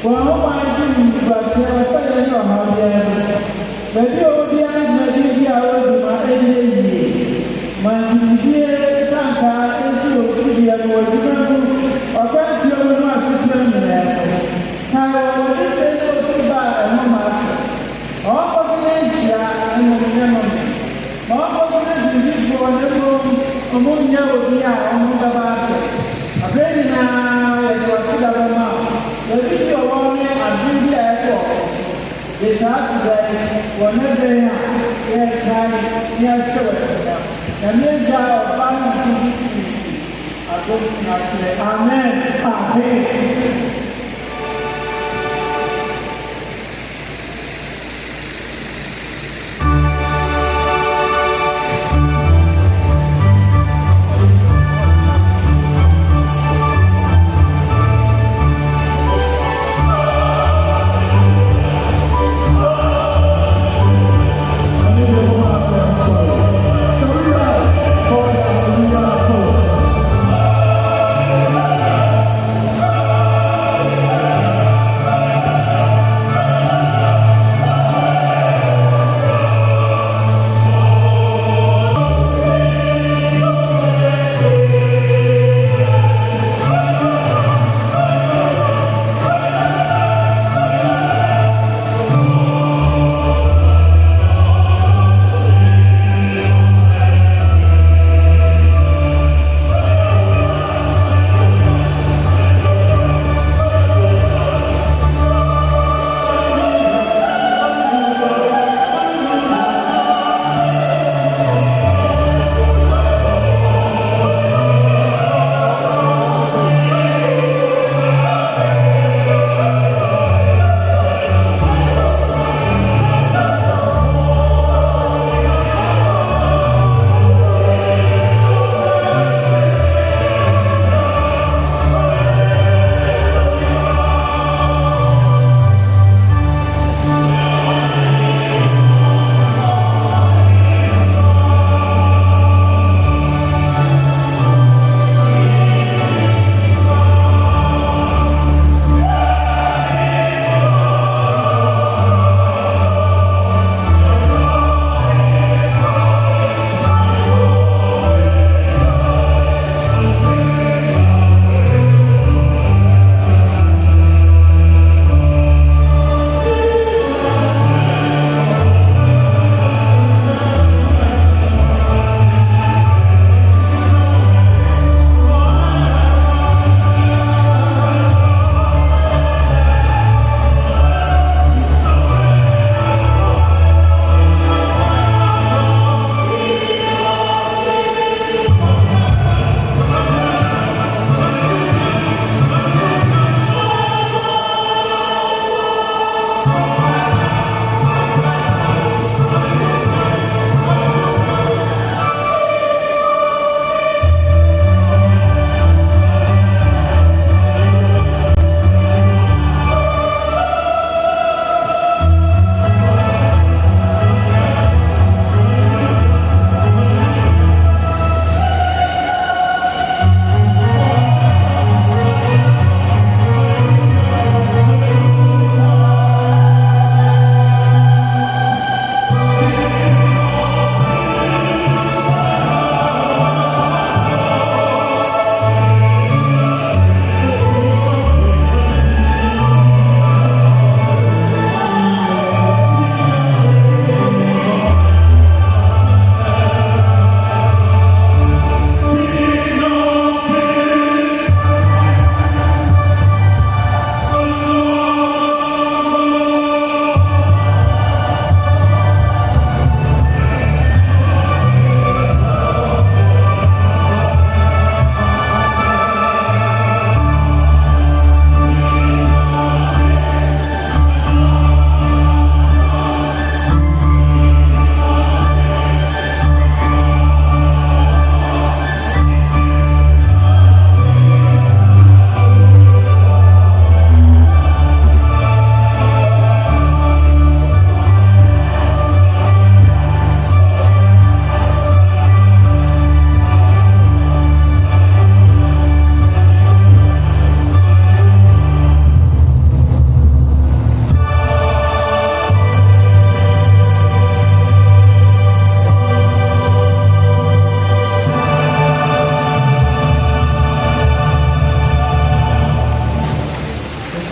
Well, I think you are saying you are my dear. Maybe over the end, maybe I will be my enemy. My dear Tanka is your baby and what you can do. I can't tell you my system there. How will you say to buy a master? All was Asia and Nananom. All was not for the room among you among the basket. A very now, it was the video warning and video airport. This house today, whenever they are trying, they are showing. The main job of family I don't think I say amen. Amen.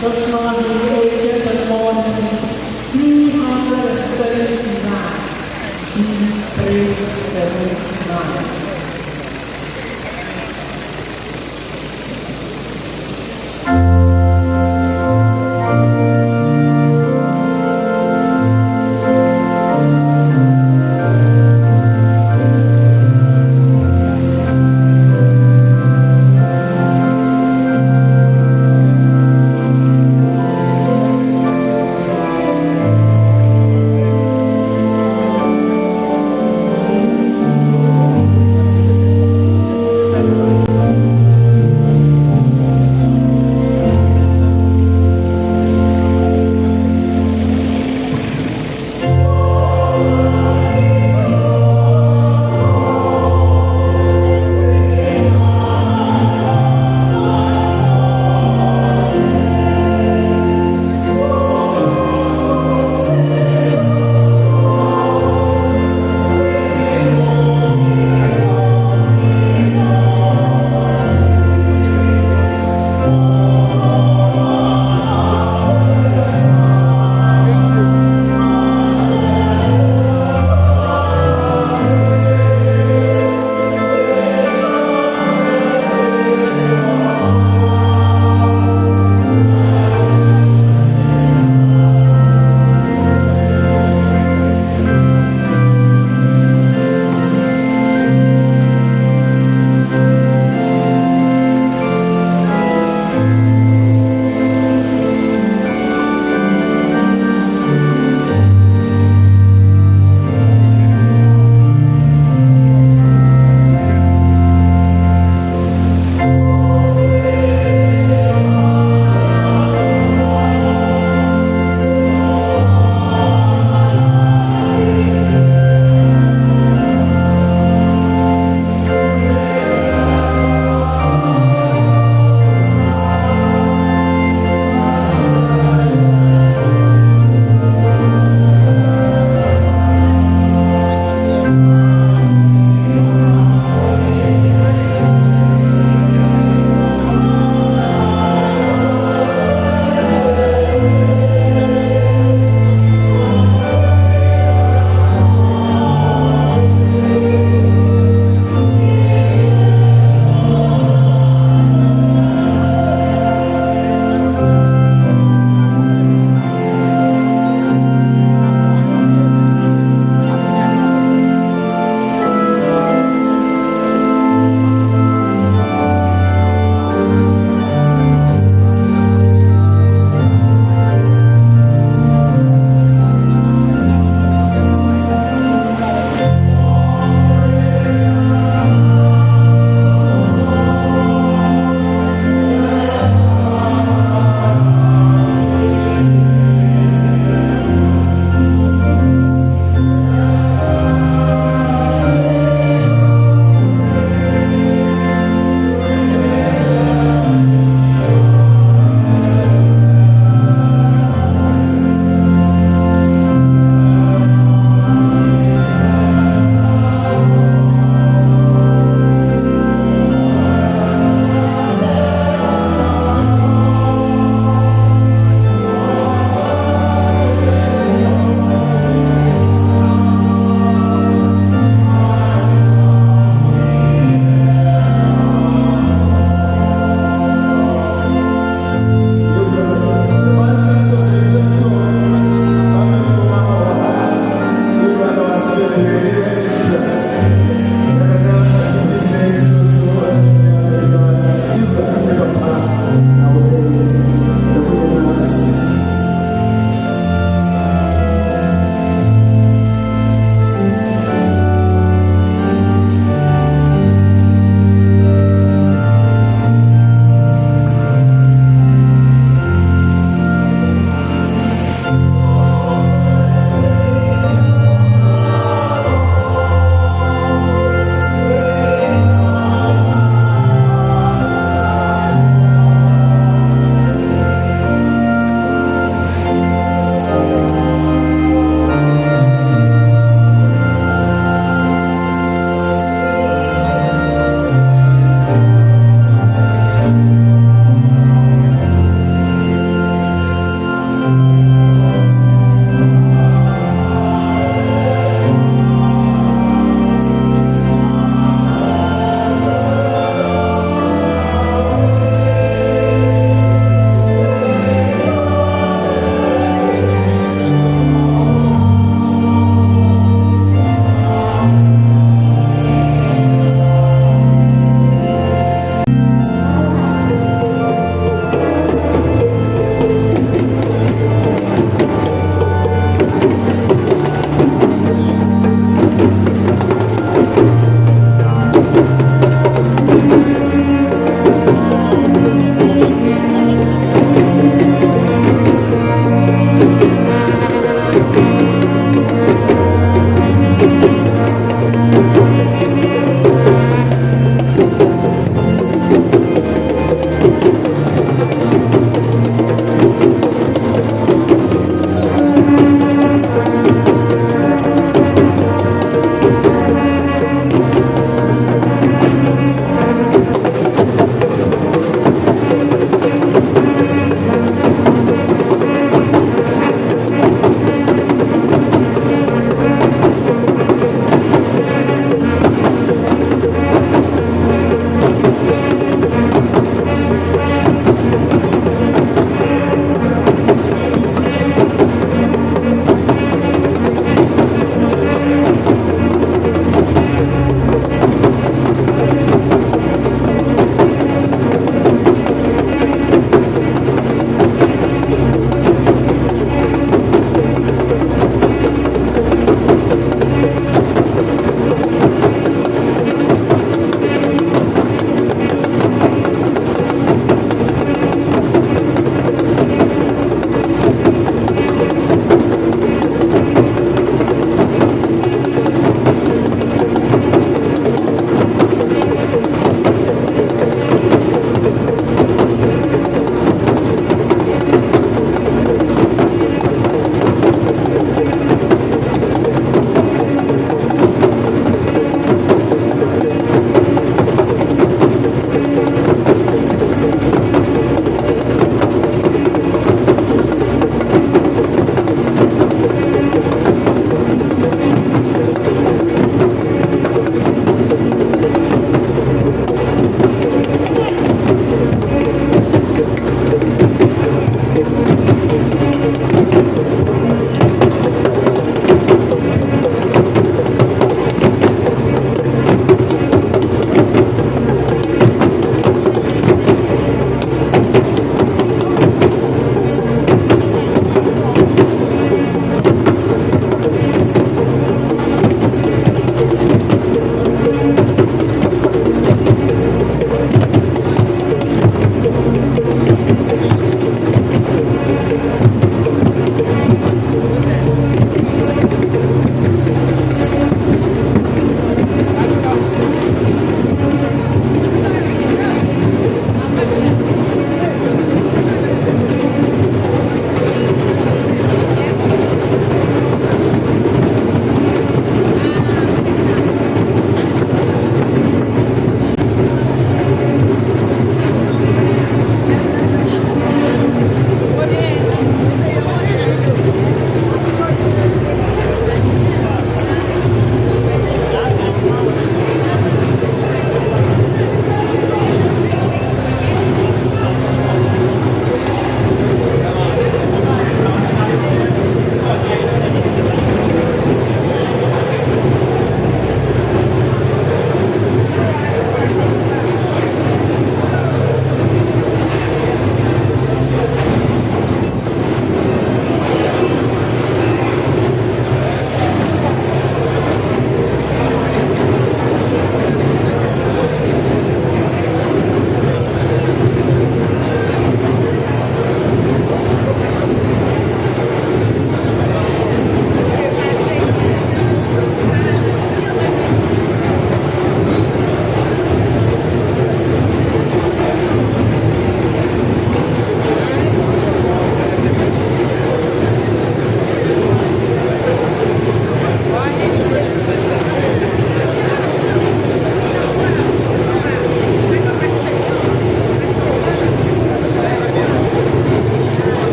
Sosna in Asia and morning 379. 379.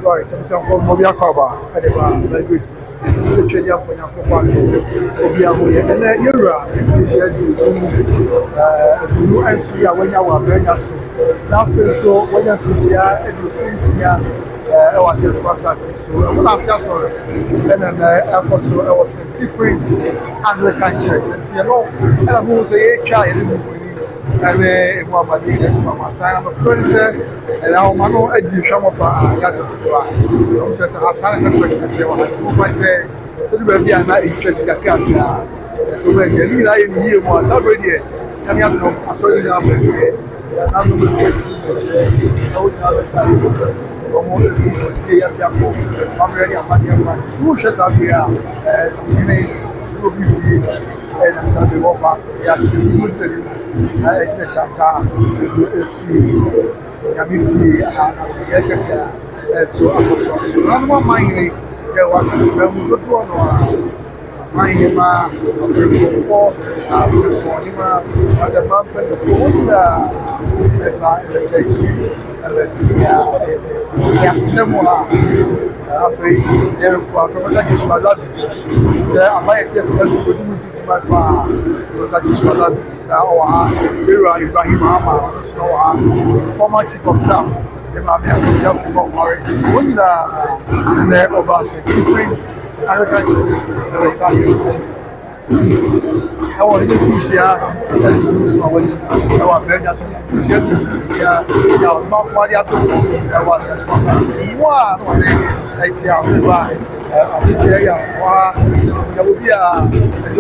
Right, so from Mobia Kaba, at the bar, like we see, secretly up when I'm for Mobia, and then you're if you said you and see when you were bringing us. Now, so when you finish here, it will since here, I was just fast as so. I will ask you sorry. And then I was in Secrets Anglican Church, and see, and I will say, try anything for you. And then one of the Mama sign of a prince, and our Mano, I did come up. That's a good one. I'm just a sign of expectancy. I want to find so the baby and I interested in a so when you need I hear was already. I mean, I saw you now, baby. And I'm going to fix it. I would have a time. Yes, I'm ready. I'm ready. Two shares are here. Something will be and Sunday walk back. Yeah, to be good. It's the Tata. If you have and so I got to us. I'm not minding. There was a good one. My him for him as a man the phone the text and yes them after them professor Kishwala say I might take person to do it my pa professor Kishwala now Ibrahim Ahmad so former chief of staff the man himself from Murray when the over 60 prints agriculture I want to be here and use our vendors to share this here. Now, not what you have to do. I was a sponsor. One, I tell this area, there will be a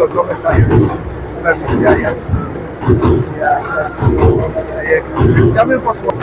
government time. Yes. Yeah, it's coming possible.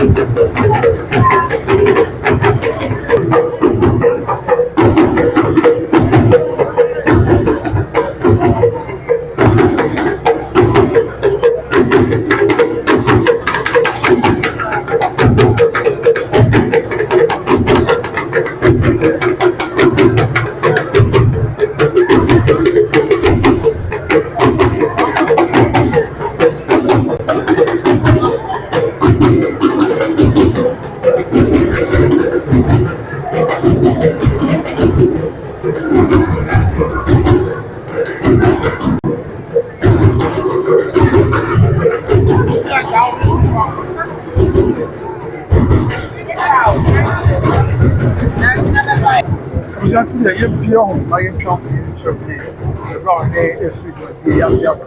Actually, I am beyond my income in Germany. Around here, if we could be as young.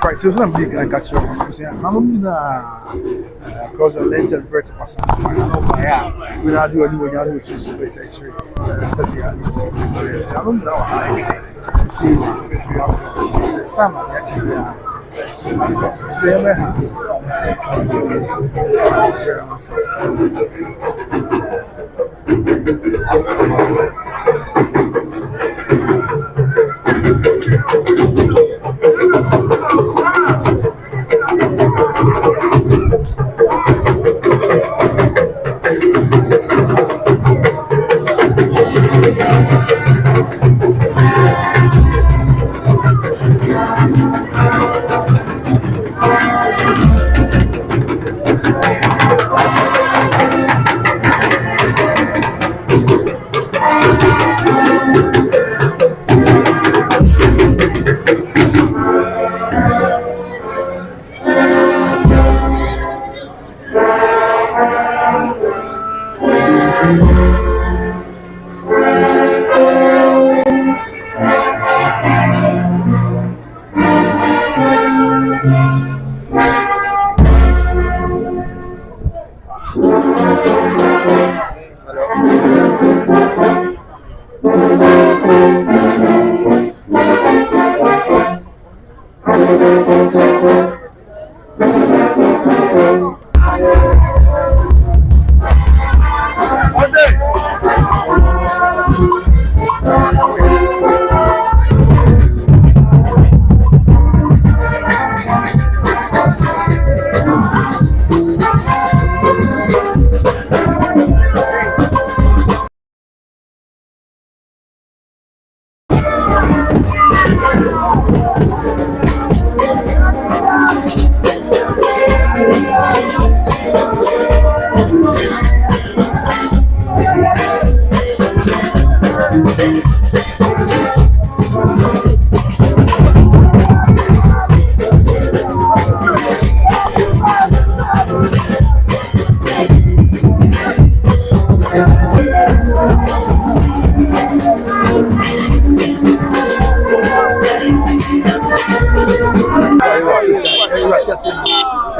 Right, so I'm big. I got you. Across the length and breadth of Asante. I don't know why. We not do anyone else who's better X-ray. Study at this. I don't know. I see if you have the sun. So that's what's today. I have.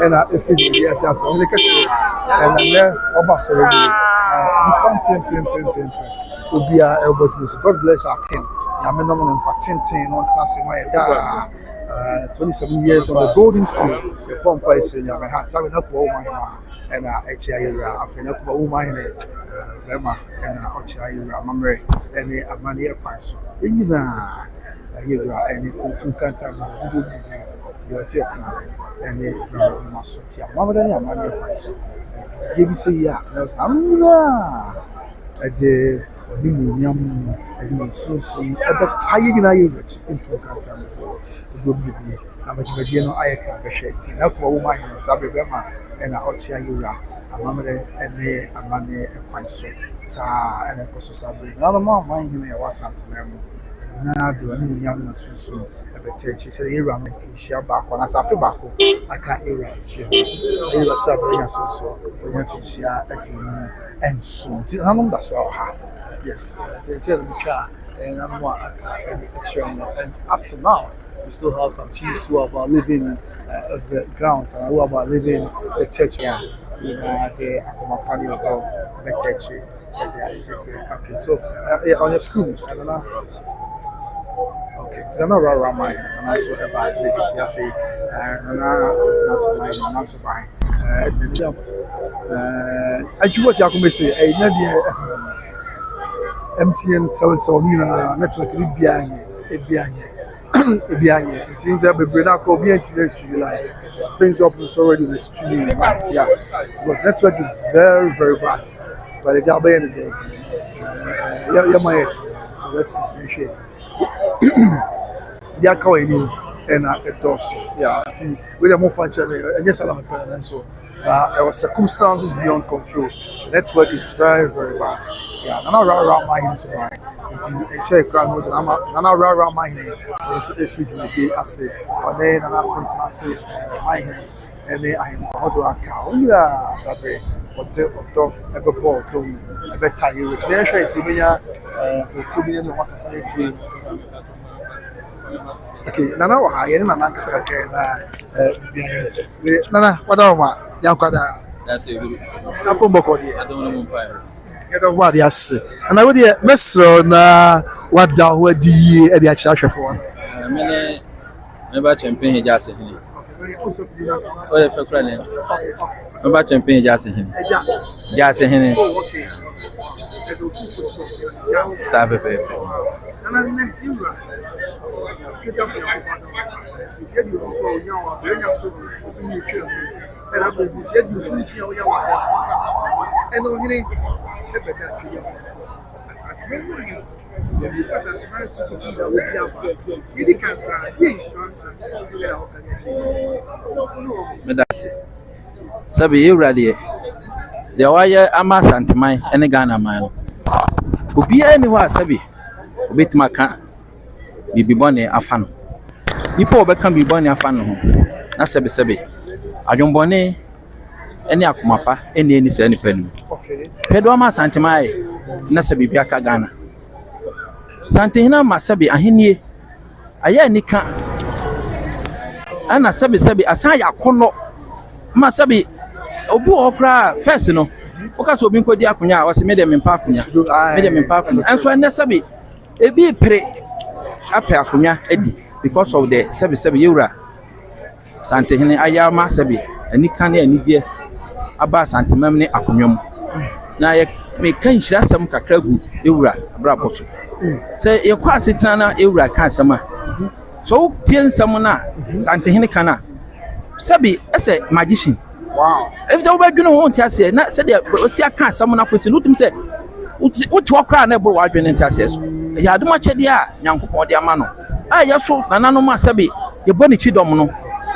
and if it is yes, I communicate and then over so Ubia elbows. God bless our king. Yamenom and Patentin on Sassi 27 years on the golden school. The Pompa is in your heart. Sorry, not all my and HIA, I feel not all my Rema and Ochia, Mamre, and the Amania Pass. In the any two cantam, you are taking and the Masotia, Mamma, Amania Pass. Give me say, yeah, at the Minimum, and so see a bit tired in Irish into Cantam. To go with me. I'm a Mediano Ayaka, the shade. Now, woman, Sabema, and I Ochia Yura, a mamma and me, a money, a quinso, Sa, and a Cosso Sabri. Another more mine in a Asantehene. Now, do any young soon a bit. She said, Here I'm a fish back on as I feel back. I can't hear if you what's up, so when you fish and soon. I know that's what I have. Yes, the car, and I'm more extra. And up to now, we still have some chiefs who are about living of the ground and who are about living the church. Yeah, the Akomapani of the church. So they are city. Okay, so on your school, I don't know. Okay, so I'm not around mine, and also about the city of and I'm also buying. I do what you say, a never. MTN Telesom network behind it seems that we bring up streaming life. Things up is already the streaming life, yeah. Because network is very, very bad. But the job end of the day. Yeah, my head. So let's appreciate they are calling you and it does. Yeah, see, we are more fun and yes, I love it. So our circumstances beyond control. The network is very, very bad. Yeah, I'm not around my hands. It's a check ground, and I'm not around my hand. If you will be as a, or then I'm going to say my hand, and then I am how do I count? Yeah, Sabre, what the ever bought to a better you, which there is even could be in the society. Okay, Nana, I am a man. Nana, what are my young that's a good. I don't know. What yes, and I would hear Mesro na what da who di e di acha for. Many never champion Asantehene. Oh, the fuck running. Never champion Asantehene. Asantehene. Oh, okay. Sabe pe. And I mean, you right. You said you also know bring up so you kill. And I said you see how you want. And no hitting Sabi you ready? The wire ama Santemai and Ghana man. Ubi anywhere Sabi. Bit maka be born a fan. People become be born a fan. That's Sabi. I don't bonnet any akumapa any pen. okay. Pedoma Santemai Nasa Bibiaka Ghana. Asantehene Masabi Ahini Aya Nika Anna Sabi Asaya Kono Masabi Obu Okra first no. Because Obin Kodia Kunya was made them in Pakunya. Made them in Pakunya. And so Nasabi Ebi Pre Apa Kunya Eddie because of the Sabi Yura Asantehene Ayama Sabi and Nikani and Nidia Aba Santemamne Akunyum. Na ye me kan hira sam kakra gu ewura abraboto say ye kwa setana ewura kan sama so tien sam na Asantehene kana sabi ese magician wow if the obadwene ho ntiase na se de osi aka sam na kwesi no tum se uti okra na ebo wadwene ntiase so ya aduma chede a nyankopon de ama no a ye so nananom asabi ye boni chidom no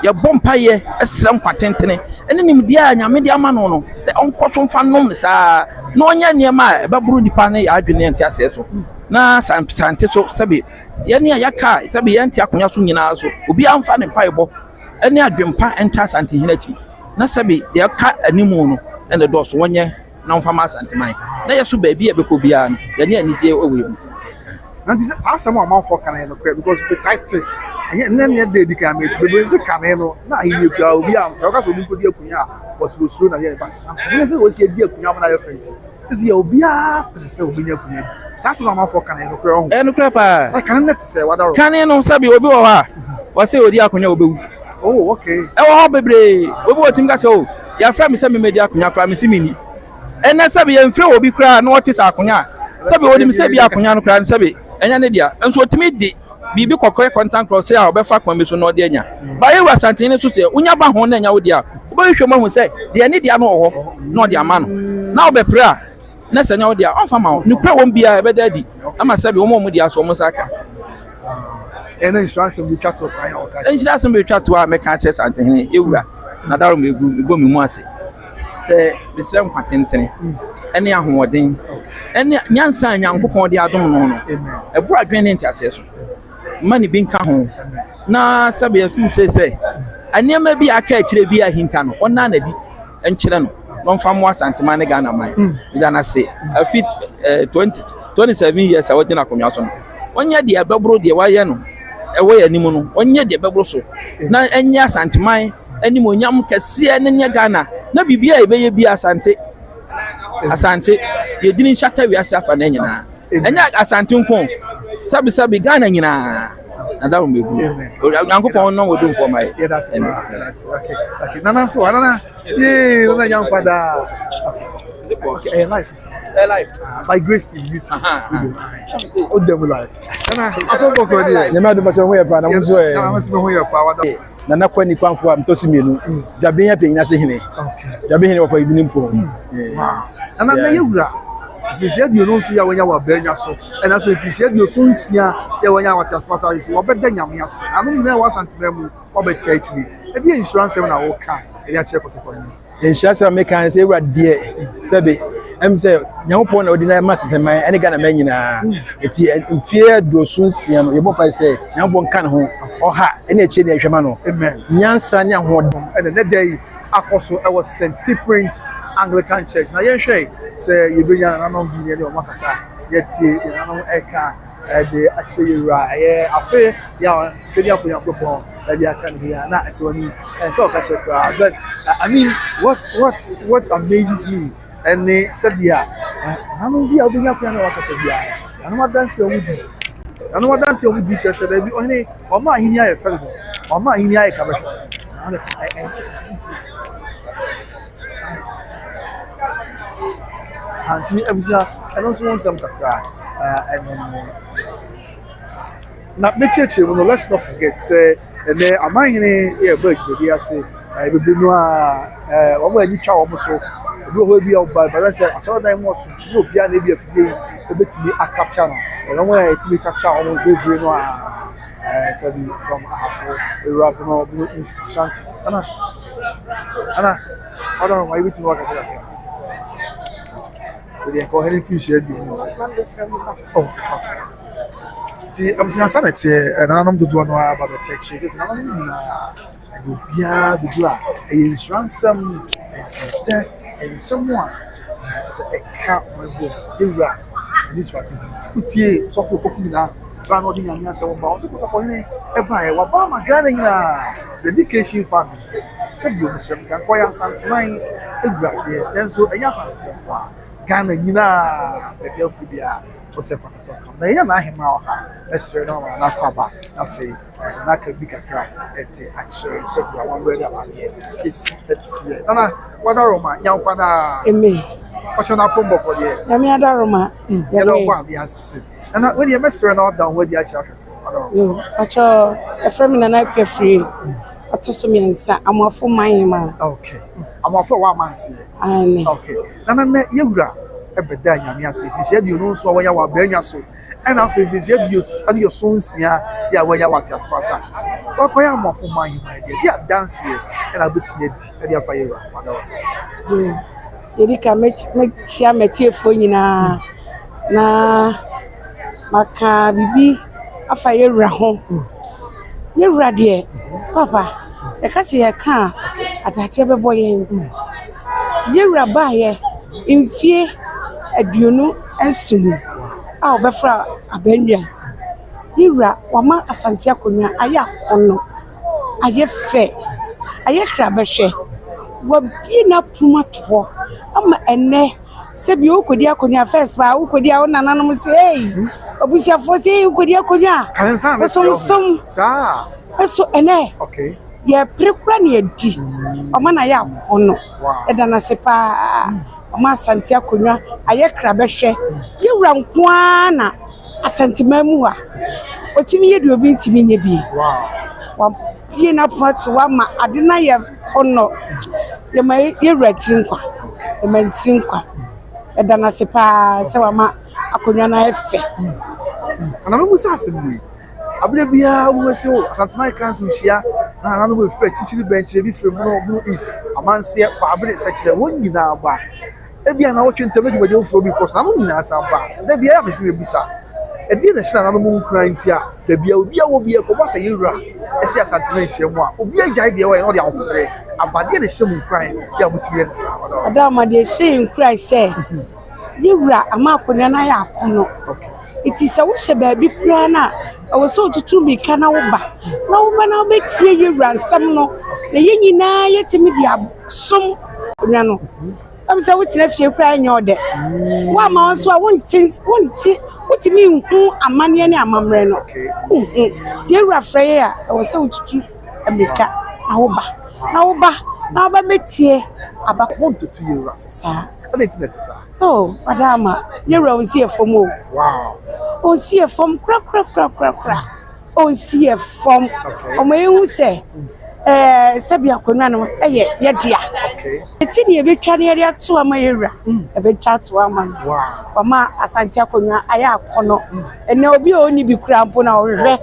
ye bompaye esrem kwatentene ene nimdia nyame de ama no se onkoso mfa nom ne saa no onya niema e baburu nipa ne ya adwene ntiase so na sante so sabi ye ne yaka sabi ye ntia akonya so nyina so obi amfa ne mpaebo ene adwempa enta Asantehene achi na sabi de ka animu no ene do so wonye na mfa ma Asantemai na ye so ba bi e beko bia no ye ne anije owe mu and this some amount for can I because we tight Then you did the camera, the camera, now you go, we are also put the Kuya was through the but something was a dear Kuya friend. Says you'll be up, so be your Kuya. That's what I'm for can I go and crapa. I cannot say what Can you know Sabi Obi? What's your dear Kunya? Oh, okay. Oh, baby, what think that's all? Your family sent me media Kunya promise me. And that's Sabi and Phil will be crying, what is Akunya? Sabi what him say be Akunya crying Sabi, and Yanadia, and so to me, Bibi Cocoy contact cross here, or Befa commission no denya. But it was Asantehene to say, Unyaba Hone and Yaudia. Boy, your mom will say, the Anidia no, not their man. Now be prayer. Next and Yaudia, off a mount, you pray won't be a better daddy. I must have one with the Asomosaka. And then insurance will be cut to a And she doesn't be cut to our mechanics Asantehene, Ura. Now will go me mercy. Say the same quantity. Any ahodin. Any young son, young cook on the Adon. A broad draining intercession. Money being come home. Na Sabi say, I never be a catch be a hintano, or none and children. Non from was Antimana Ghana, mine. Then I say, a fit 27 years I was in a commission. 1 year, dear Babro, dear Wayano, away anymore. 1 year, dear Babro. Now, and yes, Antimine, any more young can see any Ghana. No be a baby Asante. Asante, you didn't shatter yourself and any. And that Asante, Sabi Ghana, and that will be good. Uncle Pon no will do for my. Yeah, that's okay. Okay, Nana, so I don't know. Yeah, young father. Okay, life. By grace to you. Oh, devil life. Nana, I don't know what it is. You might do much of way, but I'm sorry. I must know your power. Nana Quenny come for Tosimino. They're being happy in Asantehene. Okay. They're being here for evening pool. Wow. And then you if you said you don't see when you are bearing so, and if you said you soon see when you are as fast as you are better than Yamias. I don't know what's Antimemu or better. And the insurance when I walk out, and I check what to call me. Insurance makers say, what dear Sabi. I'm saying, young pon ordinary master, my any kind of men in fear do soon see him. Your boy say, young one can home or ha any change in Shamano. Amen. Yan Sanya Hord. And the next day, I was St. Cyprian's Anglican Church. Now, you say you bring an unknown billion or Macassa, yet you know, Eka, the actually, right. I feel, yeah, pretty up with your football, that you can be not so many, and so but I mean, what amazes me, and they said, yeah, I don't be up piano, like I said, yeah, I know what dance you would do. I know what dance you would do, just said, only, or my in here, fellow, or my in here, come. Auntie, I don't want some to cry. Now, make church, let's not forget, say, and then am I here, but I say, I will be no, you try almost so, you will be out by, but I said, I saw them was to be an idiot a bit to be a capture, and I'm going to be captured on the green one. So from the rap in Asante. Anna, I don't know why we to work at that. They go ahead and fish here. Oh, see, I'm saying Asante, and I'm to do about the text. It's not a insurance, and someone. Just a cap, my book, this one. Software popular. Branding and answer about Obama Ghana dedication family. Said you, Mr. Kankoya Santimine, then so a yes, Ghana, the Delphia, was a fantasy. They are not him out. Let's turn on an aquaba, nothing, and I can be a crack at actually said one word about it. Let's see. What are my young father? Me. What's your number for you? Let me Adaroma. Yellow one, yes. And when you mess around down with the actual. A friend and I free. I told me and said, I'm off for my man. Okay. I'm off for 1 month. Okay. And I met you, every day. You said you know, so when you are very so. And after this, you and your sons here, yeah, when you want as fast as so. I am off for my idea. Yeah, dance here, and I'll be to get a fire. You can make share material for you now. Maka bibi afa yewura ho yewura de papa e ka se ye ka atache bebo yen yewura ba ye mfie aduonu ensum a obefra abenua Yura wama Asante akonwa aya kono aye fe aye krabehwe wabi na pumato ama ene sebi okodi akonwa first ba okodi a nananom se obusiafo se okodi akonwa som sa eso ene okay ye prekura na edi oma na ya kono eda na sepa oma Asante akonwa aye krabehwe Yura nkoa na Asante mamu a otimi yedu obi ntimi nye bi wa pie na pato wa ma ade na ye kono ye ma Yura tinkwa e ma tinkwa eda na sepa se wa ma akonwa na efe ana mo sase bi abule bia wo se o Asante mai council chia na ana no fe chichiri bench bi fe mu east amanse kwa abule sekire won nyina ba ebia na wo twente be dwude ofro bi koso na no nyina asamba da bia ya besi bebusa edi na shina na no mu nkran ntia da bia obi a wo bia ko basa Yura esi Asante mai hye mu a obi agya de wo e no de ahotre abade de hye mu nkran ya mutimi ne sa adama de hye nkran se Yura ama akonwa na ya akono it is a wo baby kura na awo so tutu mi kana wo ba na obetie Yura nsam no na ye nyina yetimi dia som onwa no am say wo tena fie kura nya ode wa ma so a wotimi hu amane ne amamre no ti Yura frɛ ya awo so tutu amika na wo ba betie aba won tutu Yura sa ana internet sa oh madama Yura on see from o wow on see from kra on see from o me hu se sabi akonwa no ye dia eti ne be twa ne area to ama Yura e be twa to ama wow ma Asante akonwa aya akono ene obi oni bi kura mpo na ohwe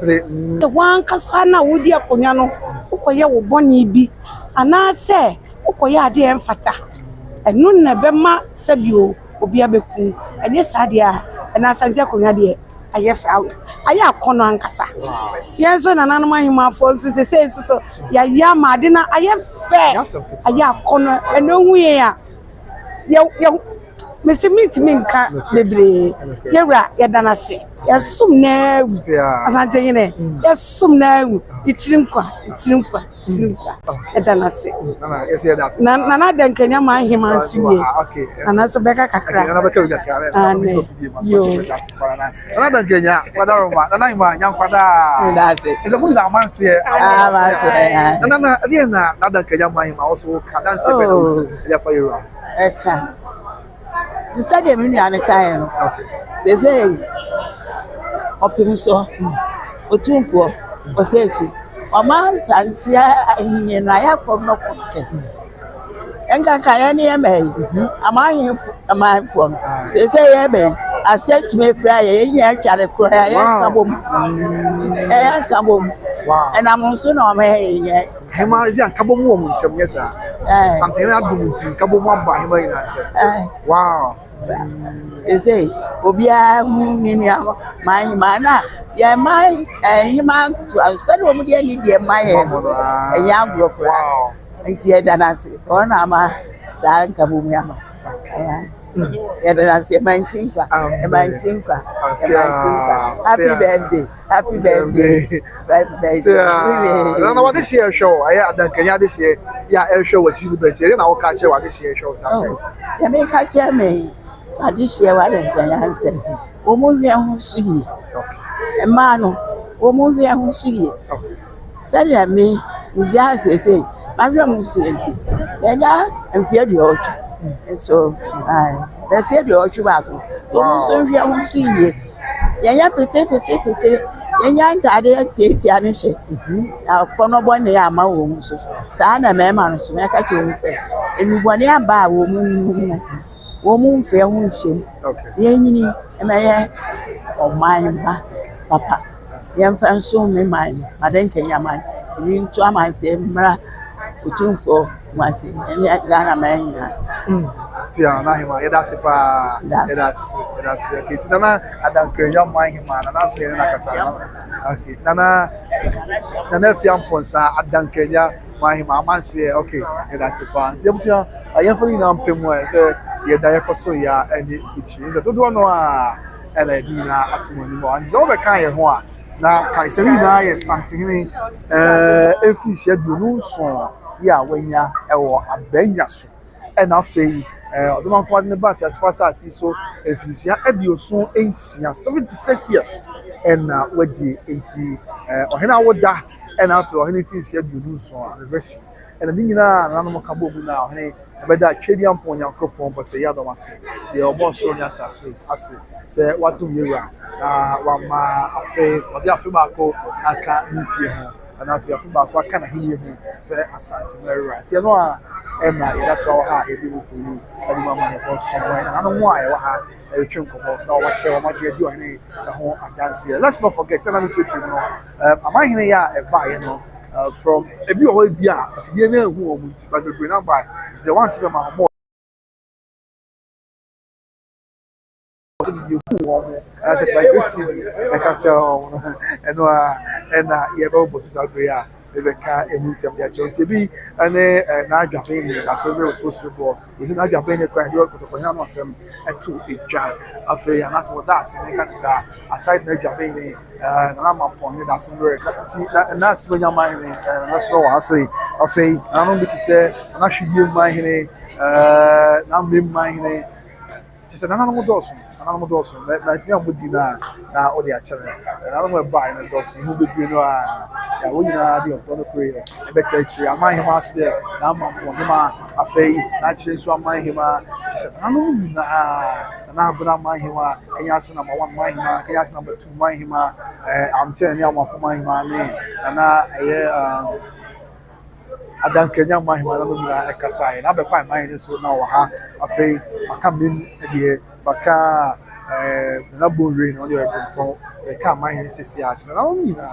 te wan kasa na wodi akonwa no ukoye wo boni bi ana se ukoye ade emfata enu na be ma sabi obi abeku ene sade a ena Asante akonwa de aye fa aye akono ankasa yenzo nananom ahimafo nse so ya ma ade na aye fe aye akono eno huye ya mesimiti minka bebre Yura yedana se yasum na Asantehene yasum na itirinkwa yedana se na dankanya ma ahima siye ana so beka kakra ana beka kakra yo ana dankanya wadaro ma na ima nyankwada ndase isa kun da manse na dia na dankanya ma ahima also kadan se be ya fa Yura eka stadium ni ane kan no sese opimso otumfo oseti oma Asante ahine na ya kom no koke enka kan ni emai amahifo sese ye be aset me fra ye nya tware kro ya kabom ena monso na oma ye hema zi ankabom wo muntem yesa Asantehene adum ntin kabom aba hema ina nte wow ese obia hu ni ama mai na ya mai hima to asani omu de ni de mai ya agropra nti e danase ona ama sa kabom ya ya danase mantinkwa happy birthday na what this year show I dankanya this year ya show what you be na wo ka che wa this year show sa ya me ka che me this year wa dankanya hanse omo hwe ho suyi ma no omo hwe ho suyi sale me nja sese ma hwe mo suyi ya mfie de ocho so I say the ocho ba ko omo so hwe ho suyi ya pete yenya ntade ati ane hye akono bone ya ma wo mu so saa na mema no so meka che wo se enubone aba wo mu mfe ho nhyem yenyini emeye oman ba papa yemfa nso me man madenkenya man ni nto amanse mra otumfo wase enya gana menya pia na hima yedasi pa yedasi okay tana adankenya man hima na so yena kasa okay nana fiam ponsa adankenya man hima amanse okay yedasi pa ntiabusia ayefoni na mpemu se yeda yakoso ya eni ichi nzo dodo no a ela di na atumoni mo anzo be kan ye ho a na kaisari na yɛ Asantehene ɛmfirihyia aduonu nson yɛ a wanya ɛwɔ abɛnya so ɛna afei ɔdɔmanfoɔ de ne ba atiasefo asase so mfirihyia aduoson nsia 76 years ɛna wadi nti ɔhene awoda ɛna afei ɔhene mfirihyia aduonu nson anniversary ɛna ne nyinaa nananom ka bɔ mu na ɔhene ɛbɛda atwedi ampo Onyankopɔn bɔ sɛ yɛ adɔm ase deɛ ɔbɔ soro ne asase ase sɛ watom yɛwura na wama afei ɔde afe baako aka ne fie ho ɛna afei afe baako aka n'ahenni ho sɛ Asante mɛwura nti ɛno a ɛna yɛda so wɔ ha a yɛde wo firi ɛde mu ama yɛbɔ so wɔn nananom a yɛwɔ ha ɛretwe nkɔmmɔ na wɔkyerɛ wɔn adwene di ɔhene ɛho adanseɛ. Let's not forget sɛ na no tuatua no amanhene yɛ a ɛbaeɛ no from ebi wɔ hɔ ebi a afidie na ehu wɔn ti ba bebree na ba sɛ wɔn ante sɛ ma mo you as a Christ TV I capture and yeah about Sabria Rebecca and William John TV and now Japan as a real toast report is not Japan a cry to Koyama and to a job after and that's what that's aside no Japan and I'm upon it that's very and that's when you're mind and that's what I say after I don't need to say and I should give my now me my just another dose. Another dose. Like me, I'm with dinner now. All the actually, another one buying a dose. Who be doing? Yeah, we know the don't create. I bet you, I'm my him as there. Now I'm on him. I say, naturally, so I'm my him. Just another now, but I'm my him. Can you ask number one my him? Can you ask number two my him? I'm telling you, I'm for my him. And I Adam Kenya mahima na no mira ekasa na be kwa mahine so na wo ha afei maka mem de baka na bonre no de ko e ka mahine sisi a na no mira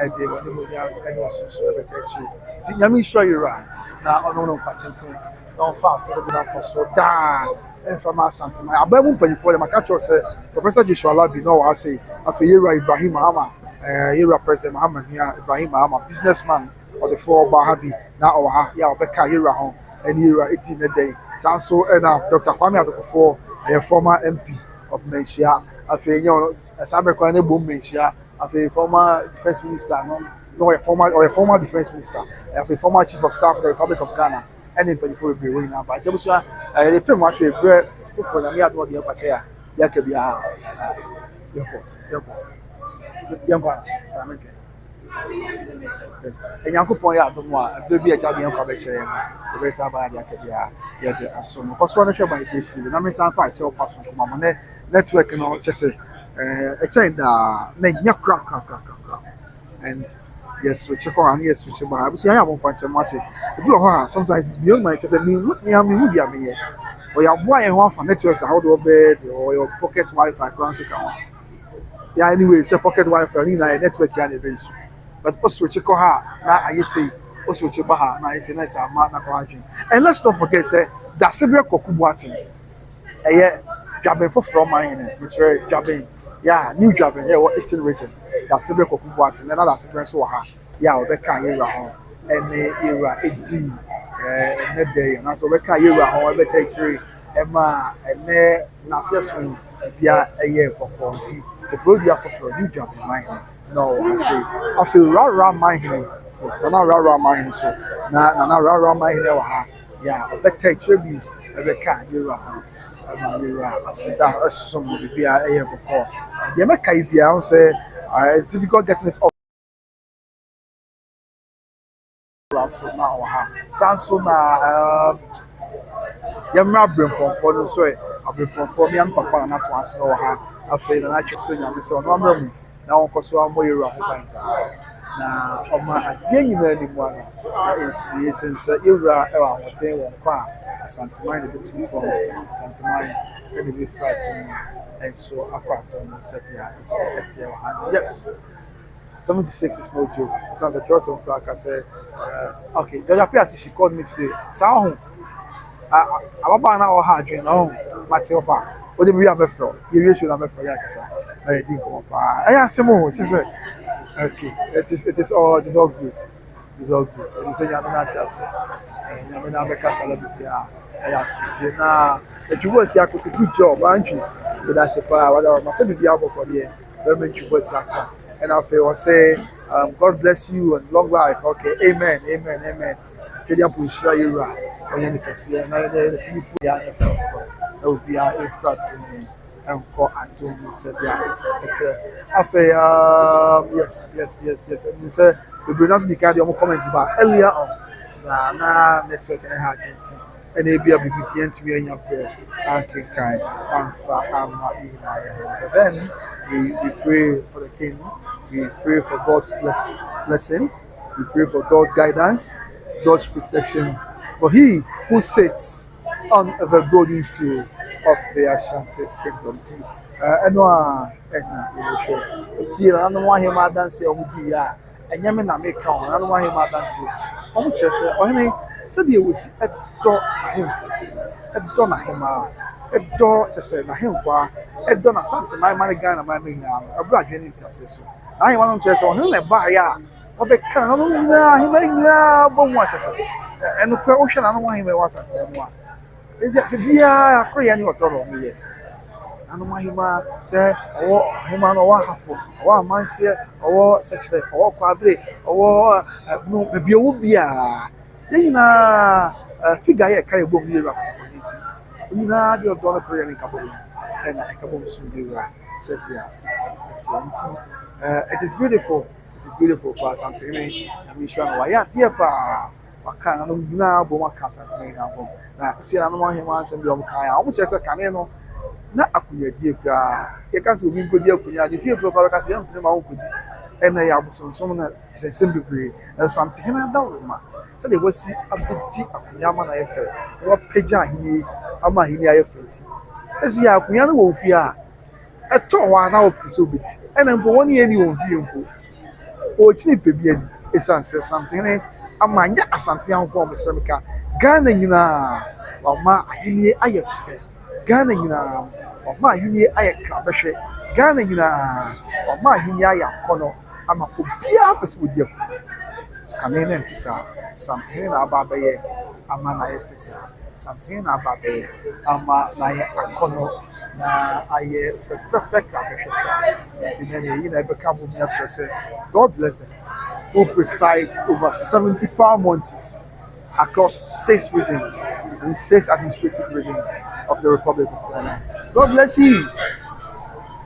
e de wo mo ya e no so e be techi ti nyame sure you right na ono no patenten don fa for the na so da e fa ma Asante ma abamu panifo de maka cho se Professor Joshua Labi no wa say afei Yera Ibrahim Mahama Yera President Muhammad Ibrahim Mahama businessman or the four Bahabi now or ya Beka Yera home and Yera 18 a day. Sanso and Dr. Kwame Adokofo, a former MP of Menchia, a Saberquane Boom Menchia, a former defense minister, no a former defense minister, a former chief of staff of the Republic of Ghana, and in 24 be winning now. But Jabusa, I depend my say bread for the Miat what the upper chair, Yakabia. Yes, and Yankupon Yadomwa, baby, a Jabian Covacher, the rest of Yakabia, yet as because one of my grace, the Namisan fight your person from Mamone network and all just a chain that make crack. And yes, we check on yes, which I was I won't find Mati. Sometimes it's beyond my chest. I mean, what me, I mean, or your boy and one for networks, how do bed or your pocket Wi Fi graphic. Yeah, anyway, it's a pocket Wi Fi, network can eventually. But also check her now I say also check her now I say nice and let's not forget say that Sabria Kokubuatin Jabin from mine which Jabin new Jabin what Eastern region that Sabria Kokubuatin and other Sabria so ha Rebecca Yera home and Era 18 and day and that's Rebecca Yera home ever take three Emma and Nasir Bia a year for quality the food you for a new job in mine. No, I say I feel rah my hand. Yes, not rah my hand. So now rah my hand. Yeah, I bet take tribute. I bet can't you rah. I said that some be a year before. The American say it's difficult getting it off. So now, sounds so now. Yamra bring for the soil. I've been performing young papa not to answer her. I feel an actress when I'm so number. Now, of course, I'm more around. Now, on my anyone is since Ira around day one car, Asante mine a bit too from Asante mine, and we frightened, and so apart from the Sepia is at your hand. Yes, 76 is no joke. It sounds a person of black. I said, okay, Judge Appias, she called me today. So, I'm about an hour hard, you know, myself. What do we have a from? You should have a for Yakasa. I think, I asked him more. She said, okay, it is all good. It's all good. You say, I'm not just, I'm not a castle. I asked you now, if you was here, it's a good job, aren't you? But that's a power. Whatever, I said, be able for the make you was and I feel say, God bless you and long life. Okay, amen, amen, amen. Kedi apu shira yura. Onye ni kese na the chifu ya efo. E obi a efra to enko atom said yeah, it's I feel yes. And you say the brothers the card your comments about earlier on. Na network and hard and they be a BBT and to be in your prayer. Okay, kind. But then we pray for the king, we pray for God's blessings, we pray for God's guidance, God's protection. For he who sits on the golden stool of the Asante kingdom. And I don't want him to dance here. And Yamin make count, I don't want him to dance it. I'm just saying, so the was a door him, a donna him, a door to say, na him, a donna something, my money gun, and my main a brother in intercession. I want to just on him, buy ya, or be kind of him, but watch us. And the ocean, I don't want him to watch at is it the Via Korean or Toro? Ano mahima say owo hima no wa hafo owo amanse owo secretary owo kwabre owo no bia wo bia nyina figure here kai bom yira community nyina de odo no prayer ni kabo and I kabo so yira say it is beautiful for Asantehene and we show no ya tie pa waka no nyina bo maka Asantehene na bo na ti ano mahima ansem bi o kan ya o che say kane no na akunyadie kra ye ka se obi nkodi akunya de fie fro ka se yamfene ma nkodi ena ya abusonsom na se sembebre na Asantehene da ma se de wasi abudi akunya ma na ye fe wo peja hini ama hini aye fenti se si akunya na wo fie a eto wa na opiso bi ena mpo woni ye ni wo fie mpo o chini pebi ani esanse Asantehene ama nya Asantehene ko mo se meka Ghana nyina wa ma hini aye fe Ghana nyina ọma ahini ayẹ krabehwe Ghana nyina ọma ahini ayẹ akono ama obia pese odi aku skane na ntisa Asantehene na aba beye ama na efesa Asantehene na aba beye ama na ayẹ akono na ayẹ fefefe krabehwe sa ntinene yi na ebeka bo mi asose God bless them who presides over 70 months across 6 regions and 6 administrative regions of the Republic of Ghana. God bless Him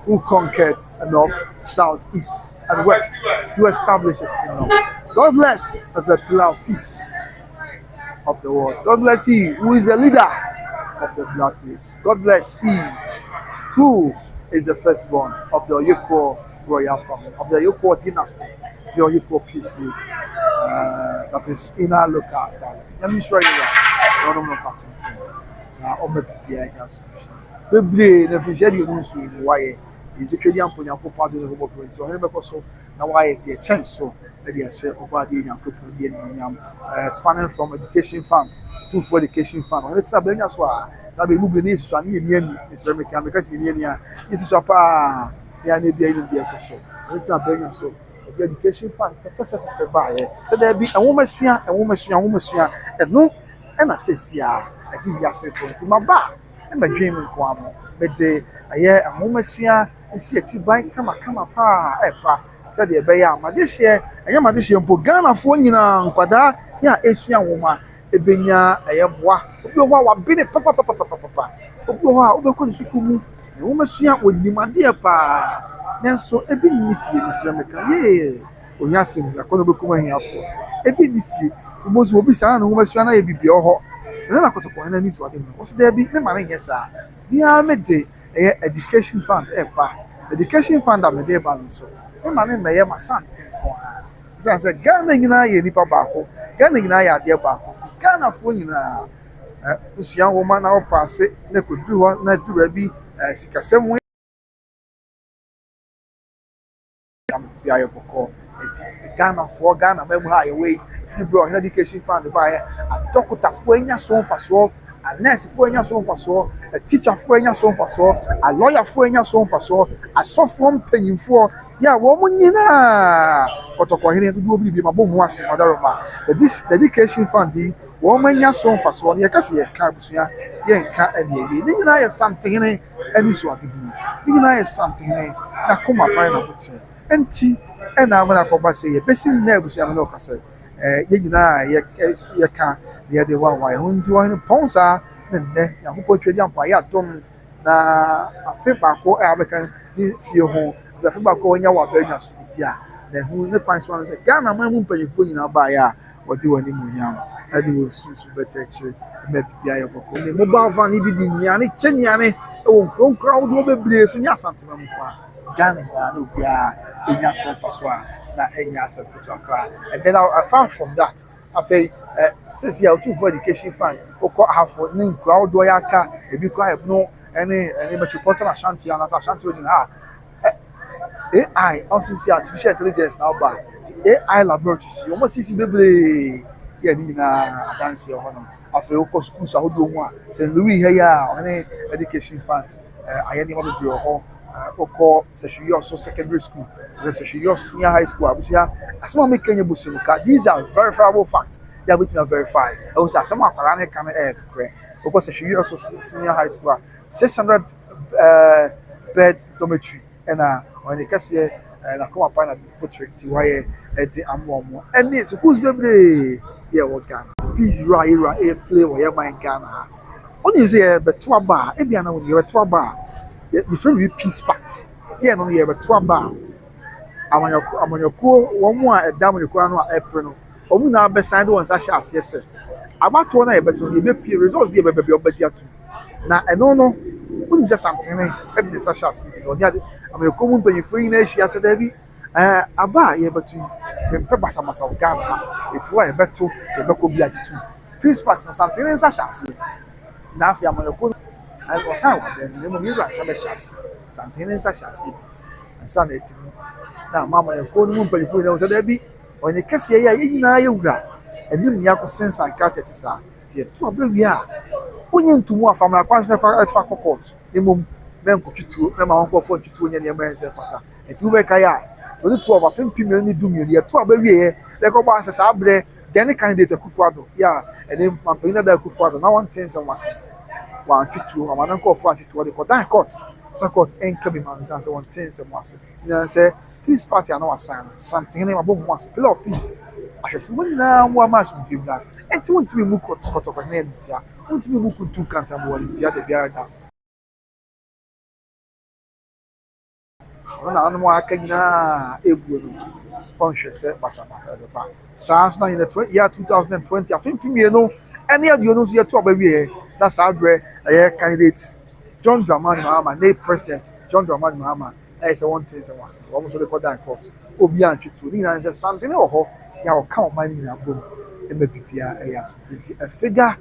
who conquered north, south, east, and west to establish His kingdom. God bless the pillar of peace of the world. God bless He who is the leader of the black race. God bless He who is the firstborn of the Oyeko royal family, of the Oyeko dynasty, the Oyeko PC. That is in our local dialect. Let me show you that. I don't know what it's now. I'm going to gas. Bebre na fisheri onunsu ni waye. Izikedi amponyanko part of the homo print. So he because so na waye the chance so that they share over the yanko be nyam spanning from education fund to for education fund. Let's say benya so a sabe mu beni so ani ni is very mechanical because ni a is so pa ya na bia ni bia so. Let's say benya so the education fund fe ba ye. So there be a woman sua and no and I say sia I give you a point my ba and my dream in kwamo but aye a woman sua see a chiban kama pa epa said the beya ma this year ayama this year mpo Ghana fo nyina nkwada ya esua woma ebenya aye boa obi ho wa bi ne papa obi ho a obekọ nsuku mu e woman sua onimade pa nenso ebi ni fie misra meka ye onyasem akono bekum ahiafo ebi ni fie ti mozu obi sa na woman sua na ye bibia ho na kotoko na ni so ade mo so da bi me ma na nyesa bia mede education fund education fund am dey balance so me ma me meye Asante ko ha say Ghana nyina ye nipa baako Ghana nyina ye ade baako ti Ghana fo nyina usuan wo ma na o passe na koduru ho na duru bi sikasem bia ye boko Ghana for Ghana memu ha ye we free bro education fund ba ye adokota fo anya so mfaso a nurse fo anya so mfaso a teacher fo anya so mfaso a lawyer fo anya so mfaso a sofo mpanyimfo ya wo mu nyina kotoko hene du obi bi mabo mu ase odaroma the education fund di wo manya so mfaso ye kase ye ka busua ye nka aniye ni nyina ye Asantehene ani so adebu ni nyina ye Asantehene na koma pa na bote enti ɛna amana kɔba sɛ yɛbɛsi nna abusua no ɔkasa yɛ nyinaa yɛka deɛ de wa ho nti wɔn pɔn saa ne nnɛ Nyankopɔn twɛdi ampa yɛ adom na afe baako a abɛka ne fie ho afe baako wɔnya wɔ abɛnya so di a na hu ne kwan so sɛ Ghana man mu mpanyinfoɔ nyinaa baeɛ a wɔde wɔn anim nyam ɛde wɔ susu bɛtɛ akyire mɛ bibia yɛ bɔkɔ ne mobile van bi di nyane kyɛ nyane ɛwɔ nkronkron ahodoɔ bebree so nya Asante mu kwa Ghana nyinaa na obiara ɛnya so mfa so a na ɛnya Asante to akra and then apart from that afei since you have for education fund okɔ ahafo ne nkura ahodoɔ yɛ aka ebi kɔ ɛno ɛne metropolitan Asante and Asante region ha AI also see artificial intelligence now ba AI laboratories wɔn sisi bebree yɛ ni na adansi ɛhɔ no afei okɔ schools ahodoɔ mu a St. Louis ha ya ɔne education fund ayɛ nneɛma bebree wɔ hɔ okɔ sehwi also secondary school the sehwi also senior high school abusia asɛm a meka nyɛ bosu no ka these are verifiable facts they are between verify ɛwɔ sɛ asɛm a akwara ne ka no korɛ okɔ sehwi also senior high school a 600 bed dormitory ɛna ɔne kɛseɛ na kɔma pa na portrait wayɛ ɛde amoɔmo ɛne schools bebree yɛ wɔ Ghana peace ira play wɔ yɛ man Ghana ha ɔne sɛ yɛbɛto aba a ebia na wɔne yɛbɛto aba a yɛfrɛ no peace pact yɛ no yɛbɛto aba a amanyɔkuo wɔn mu a ɛda amanyɔkuo no a ɛpere no wɔn nyinaa bɛsan de wɔn nsa hyɛ aseɛ sɛ abatoɔ no a yɛbɛto no yɛbɛpie results bi yɛbɛbɛ bi ɔbɛgye ato na ɛno no wonim sɛ Asantehene ɛde ne nsa hyɛ aseɛ ɔne ade amanyɔkuo mu mpanyinfoɔ nyinaa ahyia sɛ daabi aba a yɛbɛto yi mempɛ basamasa wɔ Ghana ha etu a yɛbɛkɔ bi agye to peace pact no Asantehene nsa hyɛ aseɛ na afei amanyɔkuo ɔsan wɔ bɛn ne mu yɛwura nsa bɛhyɛ aseɛ Asantehene nsa hyɛ aseɛ nsa na eti mu na mama yɛkɔ no mu mpanyinfoɔ nyinaa sɛ daabi ɔne kɛseɛ yi a yɛn nyinaa yɛwura anim nyɛ akɔ sensa nkrataa te saa te yɛto abɛwie a wonye ntumu afamra kwan so fa court emom menko twituo na ma wonkɔfo twituo nya nneɛma ɛnsɛ fata enti wo bɛka ya 2012 afempim ni dumie yɛto abɛwie yɛ lɛkɔbɔ asɛ saa brɛ dɛne candidate Akufo-Addo ya ɛne mampanyina da Akufo-Addo na wɔn tense wɔn wɔn twituo amana nkɔfo atwituo de kɔdan court sa court enka bi man sanse wɔn tense wɔn ase nyina sɛ peace party ana wasan Asantehene mabɔ mu ase pillar of peace ahwɛse wɔn nyinaa mo ama so bi na enti wɔn timi mu kɔtɔkɔ na ntia wɔn timi mu kuntu kanta mo wɔn ntia de biara da na anu mo aka nyinaa ebuo no wɔnhwɛ sɛ basa de ba saa so na in the year 2020 afempimie no ɛne aduo no nso yɛto abawie na saa brɛ ɛyɛ candidate John Dramani Mahama ne president John Dramani Mahama ɛyɛ sɛ wɔn tense wɔn ase wɔn nso de kɔ dan court obi antwitwo ne nyinaa sɛ Asantehene wɔ hɔ ya ɔka ɔman nyinaa bom ɛmɛ bibia ɛyɛ aso nti ɛfiga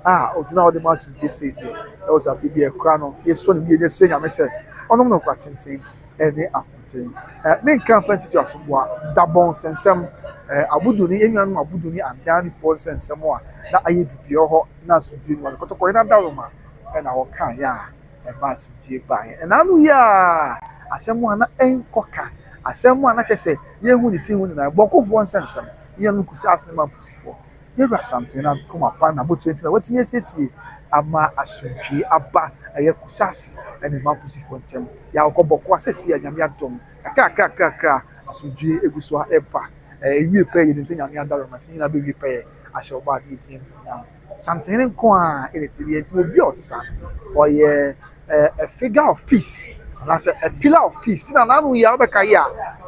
a ɔgyina hɔ de ma aso bi sɛ deɛ ɛwɔ sɛ bibia ɛkora no yɛsɔ ne bi yɛ sɛ nyame sɛ ɔnom no kora tenten ɛne ahoɔden ne nka mfa ntutu asoboa dabɔn nsɛnsɛm abuduni enuanom abuduni adanifoɔ nsɛnsɛm a na ayɛ bibia hɔ na aso bi no kɔtɔkɔ na daroma ɛna wɔka yɛ a ɛba aso bi baeɛ ɛna no yɛ a asɛm a na ɛnkɔka asɛm a na kyɛ sɛ yɛhu ne tin hu ne na bɔkɔfoɔ nsɛnsɛm yɛn no kusi asene ma pusifoɔ yɛwura Asantehene kɔma pa na botu ntina watumi asiesie ama asomdwie aba ɛyɛ kusase ɛne ma pusifoɔ ntɛm yɛ akɔ bɔkɔ asɛsie nyame adom kakra asomdwie egu so a ɛba ewie pɛ yɛ nim sɛ nyame adaro ma sin na be wie pɛ ahyɛ ɔba ade tin Asantehene nko a ɛne tiri nti obi a ɔte saa ɔyɛ a figure of peace and as a pillar of peace tina na no yɛ ɔbɛka yɛ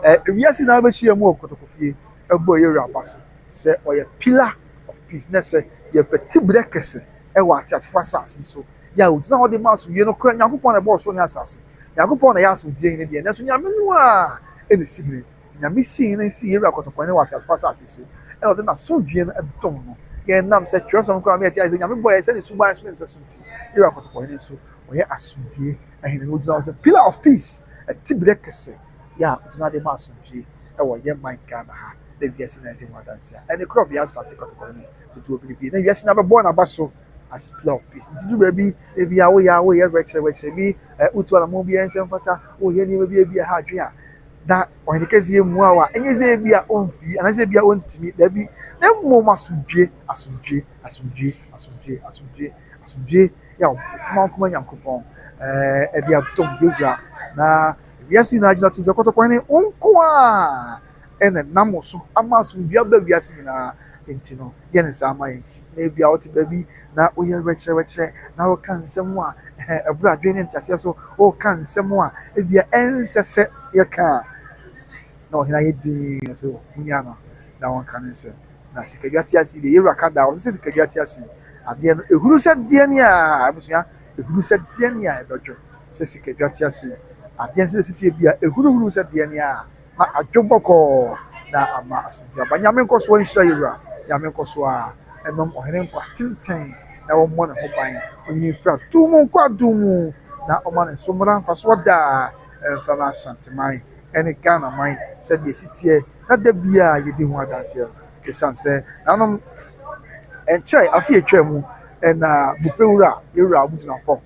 a ewiase na bɛhyia mu ɔkotokofie ɛbɔ yɛ wura abaso sɛ ɔyɛ pillar of peace na sɛ yɛ pɛti brɛkɛse ɛwɔ atiasefo asase so yɛ ogyina hɔ de ma so wie no kora Nyankopɔn na ɛbɔ so ne asase Nyankopɔn na yɛ aso bie ne deɛ na so nyame no a ɛne sihire nyame si ne si yɛ wura kotokɔ ne wɔ atiasefo asase so ɛwɔ de na so dwie no ɛdɔm no yɛ nam sɛ twɛsɛm kora me ɛte sɛ nyame bɔ yɛ sɛ ne suban so ne nsa so nti yɛ wura kotokɔ ne so ɔyɛ asomdwie ɛhene no gyina hɔ sɛ pillar of peace ɛti brɛkɛse yɛ a ogyina de ma asomdwie ɛwɔ yɛ man Ghana ha na wiase na ɛde mu adanse a ɛne korɔ bia Asante kɔtɔkɔ ne tutuo biribi na wiase na bɛbɔ n'aba so as pillar of peace nti du baabi ebi a woyɛ wɛkyerɛ bi utu ala mo bi nsɛm fata woyɛ nneɛma bi ha adwe a na ɔhene kɛseɛ mu a ɛnyɛ sɛ ebi a ɔmfi anasɛ ebi a ɔntimi dabi na mmom asomdwie yɛ ɔkoma Nyankopɔn ɛde atom bewura na wiase na agina tumse kotokwan ne onko a ene namoso amaso bia ba wiase na enti no ye ne sa ama enti na bia oti ba bi na oye reche na o kan nsem a ebura adwe ne ntase so o kan nsem a bia ensese ye ka na ohina ye di so munya no na won kan nsem na sikadwati ase de yewra ka da o se sikadwati ase ade no ehuru se de ne a abusua ehuru se de ne a ebejo se sikadwati ase ade se siti bia ehuru se de ne a na adwoboko na ama asubia banyame nkoso nhira yewra nyame nkoso a enom ohene nkwa tinten na wo mo ne ho ban onyi fra tumu nkwa dumu na oma ne somra mfaso da fama Asantehene ene Ghana man se de sitie na da bia yedi ho adanse esanse nanom enche afi etwa mu na bupewura yewura abudina pɔ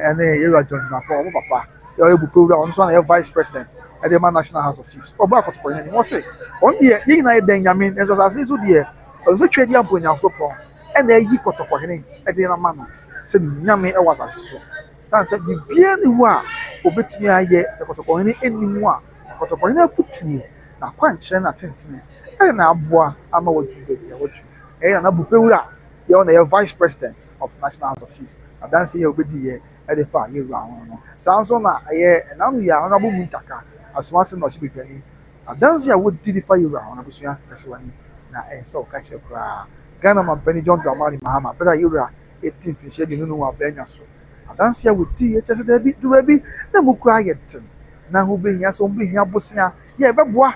ene yewura John Napo mo papa yo bupewura on so na vice president at the National House of Chiefs oba akotoko ni mo se on de yi na eden nyame enso sase so de on so twedi ampo nyankopɔ ena yi kotoko hene ede na ma no se nyame e wasa so sanse bibia ni hu a obetumi aye se kotoko hene enimu a kotoko hene afutu na kwankyere na tentene na aboa ama wadu bebi wadu na bupewura ye on the vice president of National House of Chiefs adanse ye obedi ye e de fa yewura ho no sanso na ye nanu ya honorable muntaka asomase no chibipani adanse ya wodi di fa yewura ho na busua esewani na enso ka che kra Ghana mampani John Dramani Mahama beta yewura 18 finche di nunu wa benya so adanse ya wodi ye chese da bi duwa bi na mukura ye tin na ho be hia so be hia bosia ye beboa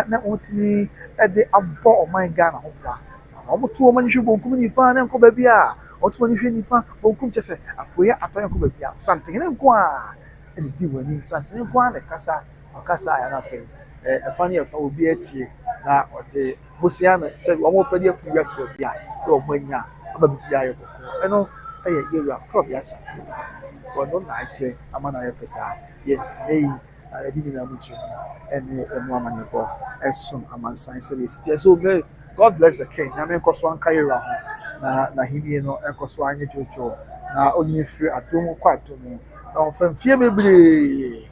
na ontini e de abɔ oman Ghana ho bra omo tu omo nhwe bonkum ni fa na nko ba bia otu ni hwe ni fa bonkum chese apoya atan nko ba bia Asantehene nko a ene di wani Asantehene nko a na kasa ya na fe fa ni fa obi atie na ode bosia na se omo pedi afu wiase ba bia e omo anya aba bia ye boko eno eye yewura crop ya Asantehene wono na aje ama na ye fesa ye tinei edi na muchu ene emu amane ko esom amansan se le so be God bless the king. Nyame nkoso anka yera ho na hini no enkoso anye jojo na onyi fi adomu kwa adomu na ofam fie bebre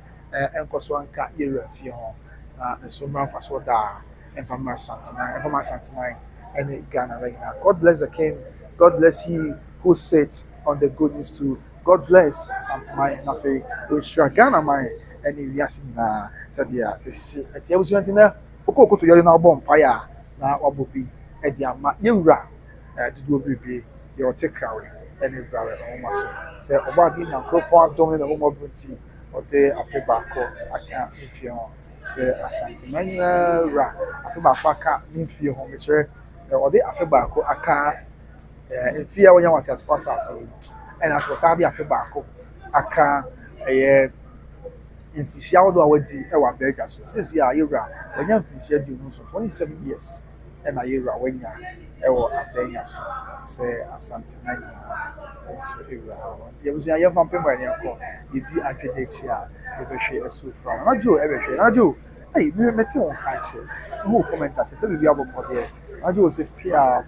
enkoso anka yera fie ho na nsomra mfaso da enfama Asantehene and Ghana right now. God bless the king. God bless he who sits on the good news too. God bless Asantehene na fe o Ghana man any wiase na sadia esi etia busuanti na okokoto yare na obom paya na wabobi edi ama yewura dudu obibi ye otekrawe ene brawe no maso se oba bi nyankropon adom na mo brunti ode afeba ko aka mfie ho se Asantehene ra afeba aka mfie ho mekere ode afeba ko aka mfie wonya wati asfasa ase ena afo sa bi afeba ko aka mfisia wodo awadi e wa bega so sisi ya yewura wonya mfisia di no so 27 years ena yewura wonya e wo abenya so se Asantehene so yewura nti yebusu ya fam pemba ne ko yedi akedechi a yebehwe esu fra na jo ebehwe na jo ai mi meti won kanche who commenter se bi abo kode na jo se pia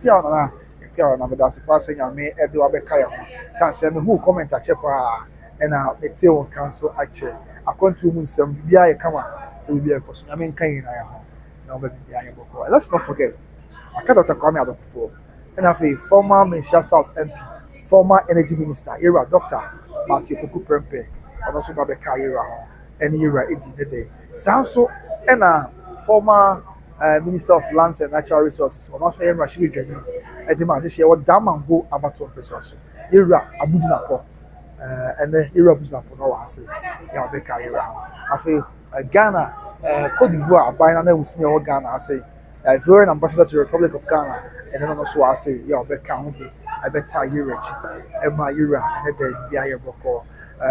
na bedase kwase nyame e de wabeka ya ho sanse me who commenter che kwa ena meti won kanso ache akwantu mu nsem bia ye kama se bia ekoso nyame nkan na ya ho na oba bia ye boko. Let's not forget Dr. Kwame Adokufo and a former Minister South MP, former energy minister era Dr. Matthew Kuku Prempe and also Babeka era and era 18 day Sanso and a former Minister of Lands and Natural Resources and also Emma Shibigani at the man this year what Damango Abaton Pesoso era Abudinapo and the era Buznapo no I say yeah Babeka era I feel Ghana Cote d'Ivoire by an senior Ghana I say if you're an ambassador to the Republic of Ghana, and then also I say, yo, I can't I bet tell you rich, and my Ura, and then the Aya Boko,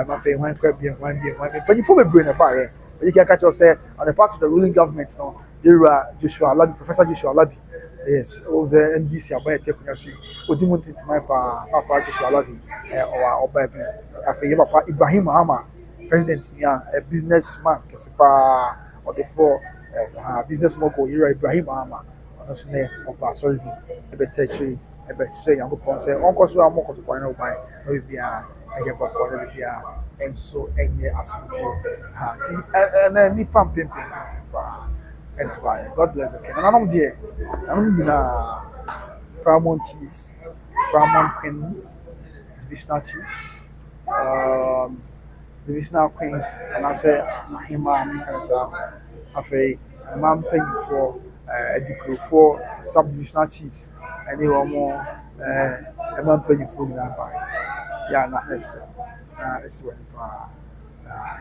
my friend, one crab, one being, but you probably bring a buyer. But you can catch us say on the part of the ruling government, no, Ura Joshua Labi, Professor Joshua Labi, yes, all the NBC, I buy a tape on your street, or didn't into my papa Joshua Labi, or baby, I feel Papa Ibrahim Mahama, President, yeah, a businessman, or the four. Business mogul Ibrahim Mahama ono so ne opa sorry bi e be techi e be say yango pon say onko so amoko to kwan no ban no bia ɛyɛ bɔkɔ na bibia ɛnso ɛnyɛ asomdwe ha ti ɛna nipa mpempem paa ɛna baayɛ God bless okay nananom deɛ nanom nyinaa Paramount Chiefs, Paramount Queens, Divisional Chiefs, Divisional Queens, and I say Mahima, Mikansa, Afe, Mam Penny for the for Subdivisional Chiefs, and they were more a man penny for the Empire. Yeah, not it's what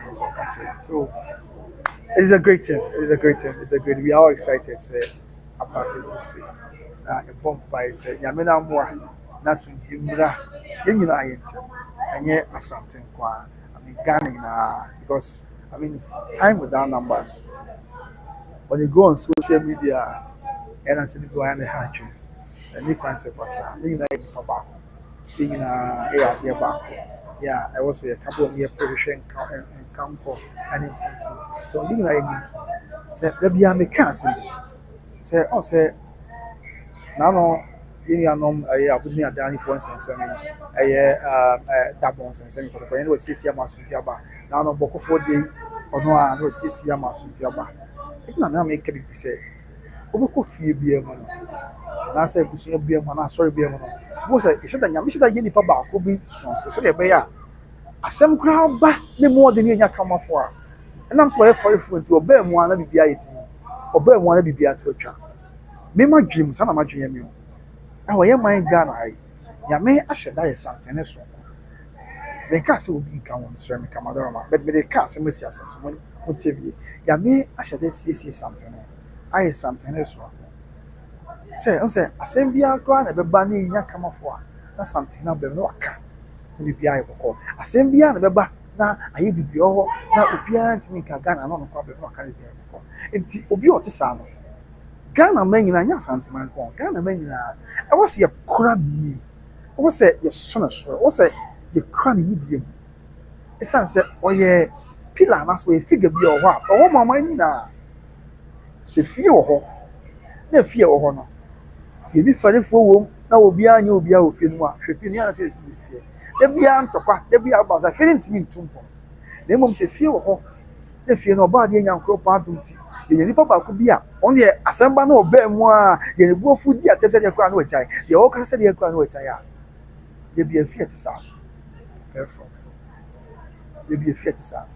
it's all country. So it's a great team. It's a great team. It's a great. We are all excited. Say about it to see. A bomb by say Yamina more. That's when Himra. You know I enter. And yet Asante kwa. I mean Ghana because I mean time with that number. When you go on social media and I see people and they had you. And you can say Pasa. You know Papa. You know here back. Yeah, I was a couple of years position and camp and into. So you know I need to say there be a mechanism. Say oh say now Nananom I put me a Danny for instance I double sense because when was CC Mass Piaba now no Boko 4 day or no I was CC Mass Piaba. If not make a big say Oboko fee be a man. And I said to be a man, sorry be a man. Was I said that Yamish that Yenny Papa could be strong. So they bear a some crowd back no more than you come for. And I'm so for to obey one of the BIT or bear one of the BIT to a trap. Me my dreams, and I'm a dream. I wear my gun. Yame, I should die something else. The castle will be come on ceramic Camadorama, but with the castle, Messiah, someone would tell you. Yame, I should see something. I something else. Say, I send be a grand a banny in your come for. That's something I'll be no account. Maybe I will call. I send be a beba. Now I be all now. Opian to me, Ghana, no problem. No carry call. It's Obio to Sano. Ghana men in a young sentiment for Ghana men. I was your crabby. I was say your son of sure. Was say your cranny medium. The son said, oh, yeah, pillar must we figure be your wife. Oh, my mind now. Say, fear of her. No fear of honor. You be funny for now will be a new beer of Finwa. If you near this year, there be a papa, there be a buzz. I feel it to me tumpo. The mom say, fear of her. If you know body and young crop out duty, the papa could be up. Only a samba no bear more. You go food the attempts at your crown which I, the all can say your crown which I am. There be a fear to sound. There be a fear to sound.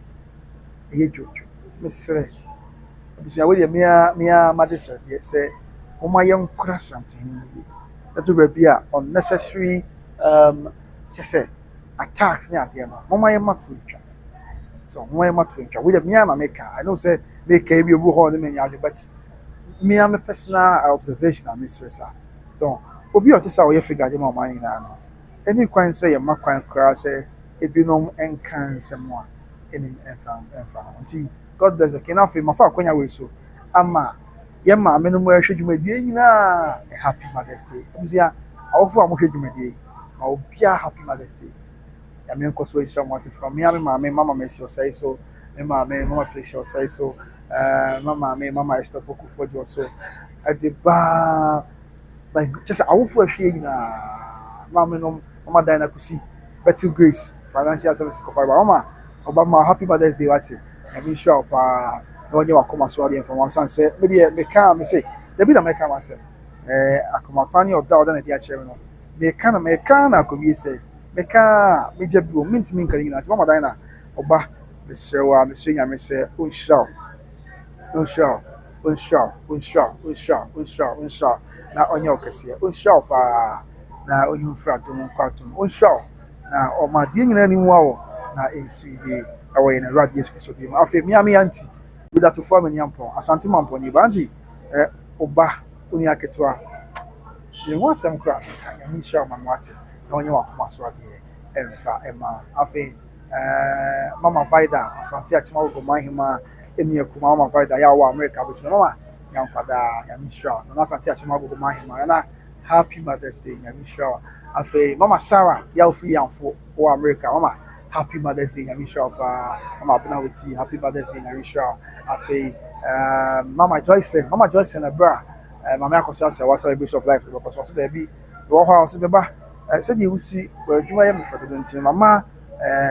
A joke. It's Miss I will mere magistrate say, oh, my young crass something. That will be unnecessary say attacks near the end. Oh, my matwincha. So, my matwincha with a mere maker. I don't say make a be hold the many, but me am a personal observation and mistress. So, Obi how you figure them on my now. Any can say a macquine crass, if you know and can someone in and God bless the king of him. My father, when I was so, Ama, Yama, minimum should you make a happy Mother's Day. I offer a motion you may I'll be a happy Mother's Day. I mean, because we someone from me, Mamma makes you say so, Mamma Fish or say so, Mamma is the book for you so. At the bar, like just I will for a shade, Mamma Diana could see Betty Grace, financial services for Mama, Obama, happy Mother's Day, what's it? I mean, sure, when you are coming to from one son, say, me can say, the bit of my come myself. I come up on your daughter and the chairman. Me can, I could be say, me can, me just do mint me calling at Mama Diana. Oba, Mr. I may say, unshaw. Now on your case, unshaw, now on your front, unshaw. Now, on my dear anymore, now is away in a radius with him. I feel me auntie with that to form in Yampon, Asante Mamponi Banti, Oba, Uniaketua. You want some crap, I mean, show my water, no one must run here, and Emma. I think Mama Vida, Asante tomorrow go my hima in your Mama Vida, Yawa America, which Mama, young father, I'm sure, and Asante tomorrow go my hima, and I happy Mother's Day, I'm sure. I think Mama Sarah, Yao free and for America, Mama. Happy Mother's Day, I'm sure. I'm up with you. Happy Mother's Day, I'm sure. I say, Mama Joyce, and a bra. Mama Cosas, I was a bishop of life because there be the house in the bar. I said, you will see where you are for the Mama,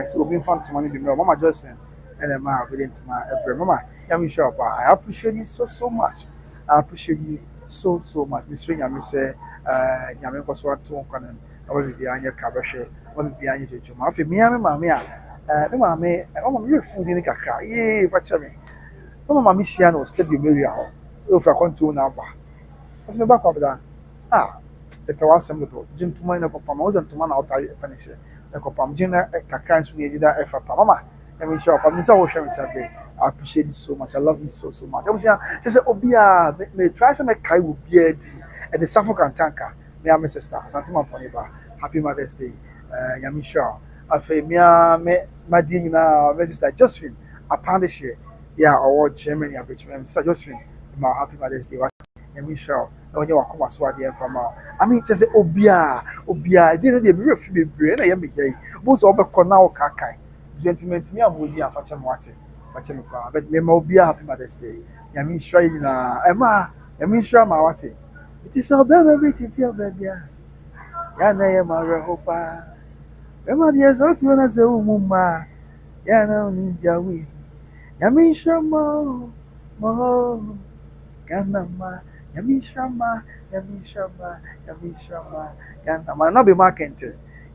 so being fun to money be Mama Johnson and then my within to my Mama. Yami shop. I appreciate you so much. I appreciate you so much. Miss Ring, I say, Yami was one to one. I was behind your cabaret. I was behind you to my family. Mamma, Mamma, I'm really feeling like a cry. Yea, watch me. Mama, Missiano, steady Maria. If I want to now, as me back up that. Ah, the power symbol. Jim to mine of Papa wasn't to man out. I finish it. The Copam Jina, a can't need that effort. Mama, let me show up. I'm so sure I appreciate you so much. I love you so much. I was here. She said, Obia, may try some Kai will beard at the Suffolk Tanker. Me and my sister, Asantehene Poniba. Happy Mother's Day. Yamisha. I feel me, my dear, my sister Josephine. I pound this year. Yeah, or Germany, I bet you, Mr. Josephine. My happy Mother's Day. Yamisha. When you are coming to the from I mean, just say, Obia, I didn't be refugee brain. I am gay. Most of the corner cakai. Gentlemen, to me, I'm with you. I'm but me mo be happy Mother's Day. Yami sure you na Emma, Yami sure ma wati. It is our baby titi baby. Ya na ye ma rehopa. Emma the result you na say umuma. Ya na ni dia wi. Yami sure mo kana ma. Yami sure ma. Kana ma na be market.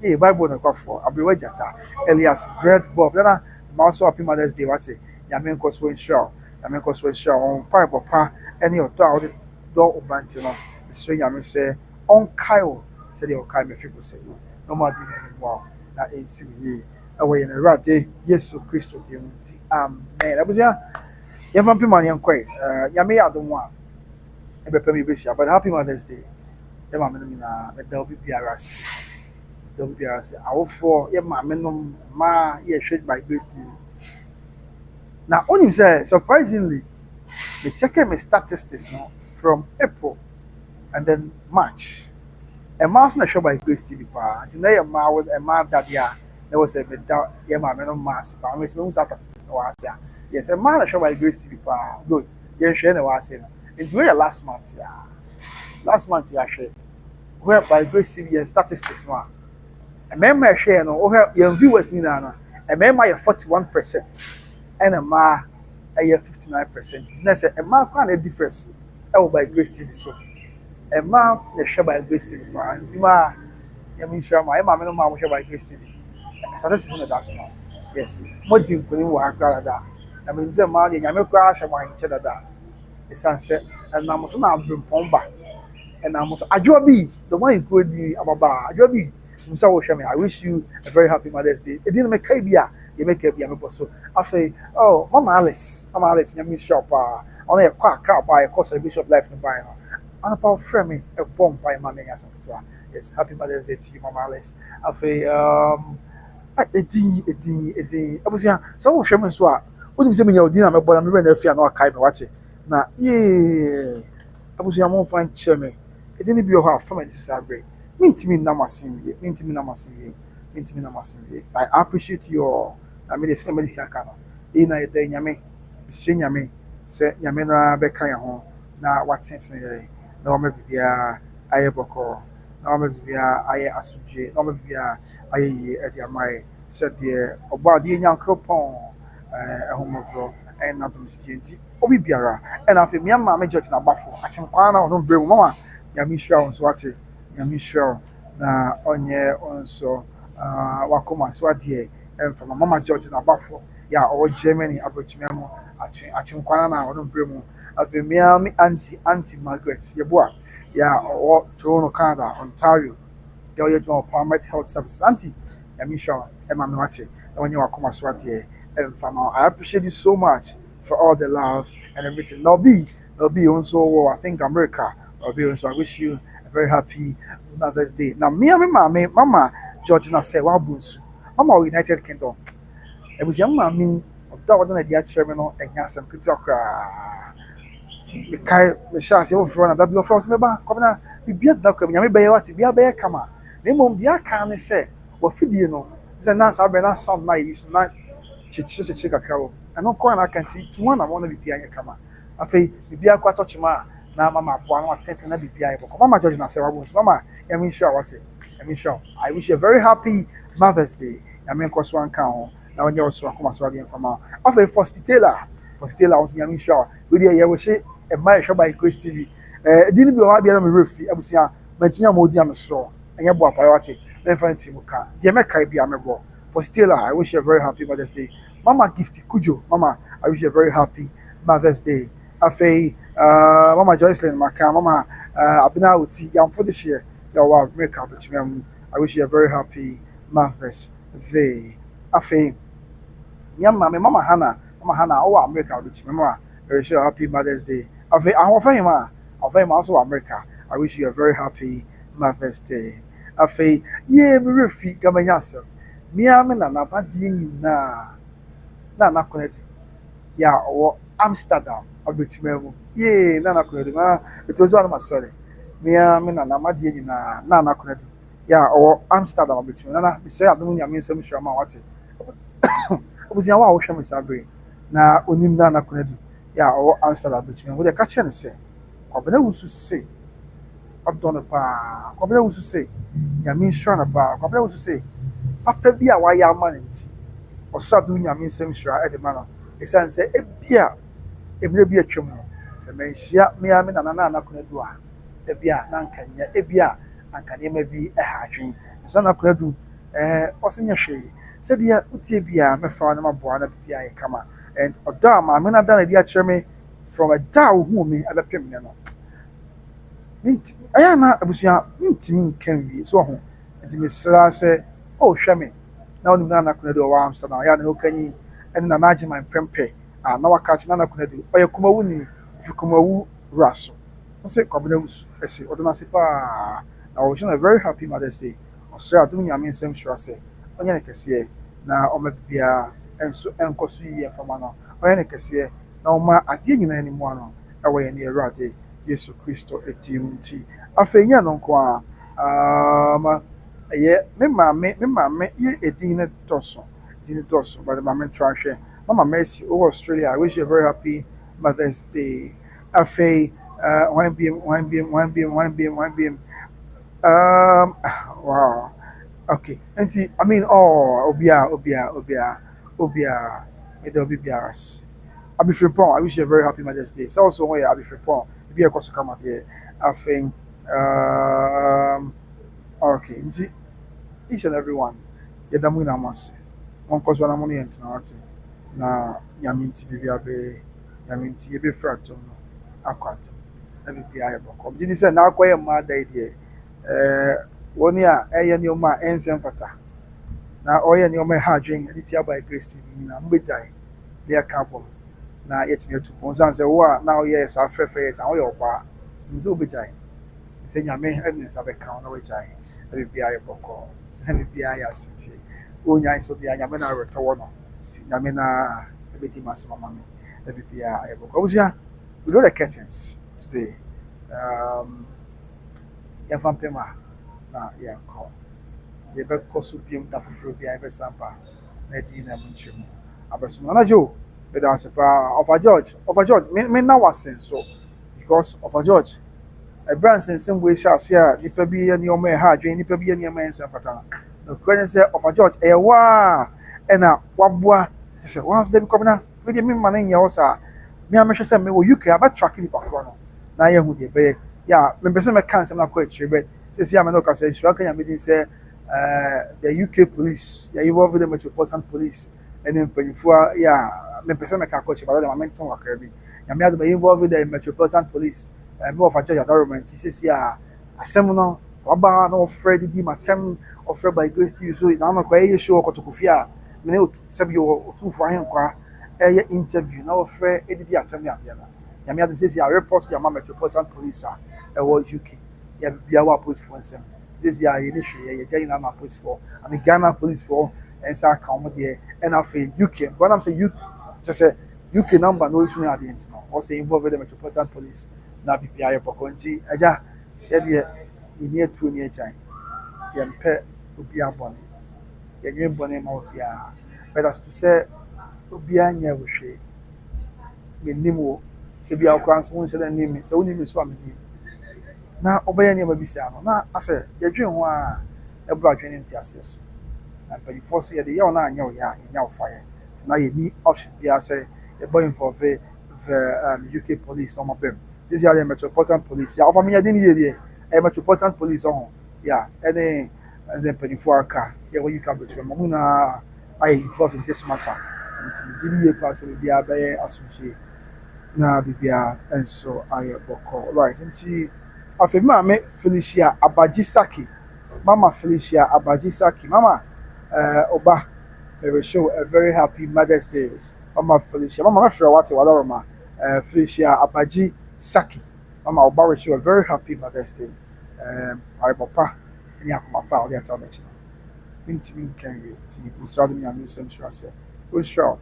Hey, Bible na kwa for. Abi wajata. Elias bread bob. Na also happy Mother's Day. What's it? Yamin Cosway Shaw. Yamin Cosway Shaw on Pipe Papa. Any of the door of Bantino. The string Yamin say on Kyle. Said the Okai me people say no more anymore. That is ye away in a rat day. Yes, so Christo. Amen. That was ya. You have money and quay. Yami, I don't want. But happy Mother's Day. The mamma, there'll be PRS. WPRC. Our four, yeah, my minimum, yeah, shaped by Grace TV. Now, on him say, surprisingly, the checker my statistics from April and then March. A mouse not show by Grace TV. Until now, a man with a man that there was a bit yeah, my minimum mass. But I'm going statistics. Yes, a man show by Grace TV. Good. Yeah, share the was saying. It's where last month, Last month, actually, where by Grace TV statistics. A member share no over your viewers nina a member 41% and a ma 59%. It's not a ma can a difference by Grace TV so a ma the share by Grace TV and ma Yami share my mamma no share by Grace TV. So this is in the national. Yes, what do you put in work that? I mean the man Yami crash my cheddar that the sunset and I must not bring pomba and I must ajobi the one you could be ababa ajobi. I wish you a very happy Mother's Day. It didn't make Kabia, you make a Yamipo. So I say, oh, Mama Alice, Yami shop, only a quack car by a course of Bishop Life in Bino. And about framing a bomb by Mamma Asante. Yes, happy Mother's Day to you, Mama Alice. I say, I was young, some Sherman Swat. What do you say when you're dinner? But I'm really fear no kind of watching. Now, yeah, I was young, won't find Chermy. It didn't be your half family to celebrate. Mintimi namasin. I appreciate you all. I mean, the same way here can. In a day, Yami, Shin Yami, say Yamina Becca home. Now, what sense in a no maybe Ayaboko, no maybe I Asuji, no maybe I at Yamai, said the Obadi Yan Cropon, a home of law, and not to Obi Biara, and after me and my judge na baffle. I can quana no brave mama. Yami Shroud Swati. Yami sure na onye onso wakoma swadi and from Mama George na bafo ya or Germany abochimemo achimkwana na odon bremu afemia mi auntie Margaret yeboa ya or Toronto Canada Ontario the oye join Palmet Health Services auntie Yami sure Emma Nwate onye wakoma swadi and from I appreciate you so much for all the love and everything. Now be also I think America or be also I wish you very happy Mother's Day. Now, me and my Mama Georgina said, "Wabunsu, Mama United Kingdom." It was young mammy of that one at the terminal and Yassam Kitokra. The Kai, the Shas, your friend, and W. Frost, member, come on, be beat that coming. Yami Bayer, to be a bear, come on. Name of the Akane say, what feed you know? It's a nice, I better sound my use not chick a cow. And no corner I can see to one I want to be behind your camera. I say, be a quite touch ma. Now, Mama, one sense in the BPI. Mama George Mama, I mean, sure, what's it? I mean, sure. I wish you a very happy Mother's Day. nyame nkɔ so anka ho na wɔnyɛ wɔ so akoma so adeɛ mfama afei Fosti Taylor wɔso nyame nhyira wo deɛ yɛwɔ hye ɛma yɛhwɛ by Grace TV di no bi wɔ hɔ abia na me refi abusua mantimi ama odi amesoro ɛnyɛ bo apae wache memfa nti mu ka deɛ mɛkae bia mɛbɔ Fosti Taylor, I wish you a very happy Mother's Day. Mama Gifty Kujo, Mama, I wish you a very happy Mother's Day. Afei, Mama Joycelyn Maka, Mama Abina Uti, Yam for this year, your makeup, I wish you a very happy Mother's Day. Afei, Mama Hannah, oh America, which Mama, I wish you a happy Mother's Day. Afei, I'm also America, I wish you a very happy Mother's Day. Afei, ye me refi gamanyasa. Me na badie nyina na nakonedu ya o Amsterdam abetimemu ye na nakonedu ma etozo ana masore me na badie nyina na nakonedu ya o Amsterdam abetimemu na biso ya dum nyame nsem hwira ma wate obusia wa wo hwe me sabre na onim na nakonedu ya o Amsterdam abetimemu wo de ka che ne se kwabena wusu se abdon pa kwabena wusu se nyame hwira na pa kwabena wusu se papa bi a waya amanenti osadu nyame nsem hwira edema no esan se ebia ebire bi atwam no se menhia me na nakonadu a ebia na nkanya ebia ankane ma bi ha adwen so nakonadu osenya hwe se dia utie bia mefa na maboa na bia ye kama and oda ma me na da na dia kyerme from a da hu me abepem ne no minti aya na abusia mintimi nkan wi so ho nti mesra se oh hweme na onu na nakonadu wa Amsterdam ya na hokanyi en na naji my prempe na wakachi na nakonadu oye kumawu ni fikumawu raso say kwabena wusu ese odona se pa na wo a very happy Mother's Day osra adum nyame nsem hwira se onye ne kese na omabia enso enkoso yi afama no onye ne kese na oma ade nyina ani mu ano ewe ye ne Awurade Yesu Kristo etimti afenya no nko a ye me mama ye edin toso but mama trash mama Mercy over Australia. I wish you a very happy Mother's Day. Afei one BM wow okay enti I mean obia it'll be biaras Abi Frimpong, I wish you a very happy Mother's Day. So also where Abi Frimpong be a course come out here afei okay enti each and everyone yedamu na mase one cause one money ent na wate na yaminti bibia be yaminti ebe frato no akwato na bibia ye boko did say na akoye ma da ide woni a eye ne o ma ensem fata na oye ne o ma ha adwen enti by Grace TV na mbejai dey carbon na yetime tu ponsan se wo a na oye sa frefe yes an oye oba nzo obejai se nyame ene sa be kan na wejai na bibia ye boko na bibia ya sufi onya iso dia nyame na retowo no nyame na ebedi masema mame na bibia ye boko obusia we do the curtains today ya vampema na ya ko de be koso biem da foforo bia be sampa na di na munchemu abaso na jo be da sepa of a George me na wasen so because of a George a brand sense we shall see nipa bi ye ne o me ha adwen nipa bi ye ne ma ensa fatana no question say of a George e wa e na waboa te say once dem come na we dey me man nya wo sa me amehwe say me wo UK aba track ni pakro no na ye hu de be ya me pese me kan sem na kwa chire be say see am no ka say sure kan ya me din say the UK police ya involved the Metropolitan Police and then penifua ya me pese me ka kwa chire ba the momentum wa kra bi ya me ado be involved the Metropolitan Police me of a judge government say ya asem no waba na ofred di matem ofred by Grace TV so na no kwa ye show kotokofia me ne sabi o tufo ahen kwa interview na ofred edidi atem ya na ya me ado say ya report the Metropolitan Police UK ya bia wa police for nsem say ya ye ne hwe ya jai na ma police for I mean Ghana police for and sa come there and after UK when I'm say you just say UK number no issue na the no also involved the Metropolitan Police na bibia ye pokonti aja ye de ni etu ni echan ye mpe obi abone ye gbe bone ma obia but as to say obi anya wo hwe me nimo ebi akwan so nse da nimi se woni mi so ameni na obeye ni ma bi sia no na ase ye dwen ho a e bro adwen nti ase so and before say the year na anya ya nya fire so na ye ni option bi say e boy involve the UK police no mabem this year the metropolitan police ya offer me dey here metropolitan police on yeah any as a before aka yeah when you come to me na I involved in this matter and the pass be be assumption na bibia enso aye boko right nti afema me Felicia Abajisaki Mama Felicia Abajisaki Mama oba we show a very happy Mother's Day Mama Felicia Mama after what Mama Felicia Abajisaki Mama oba we show a very happy Mother's Day I papa ni akoma pa o dey tell me nti mi kan we ti inside me am sem sure say we sure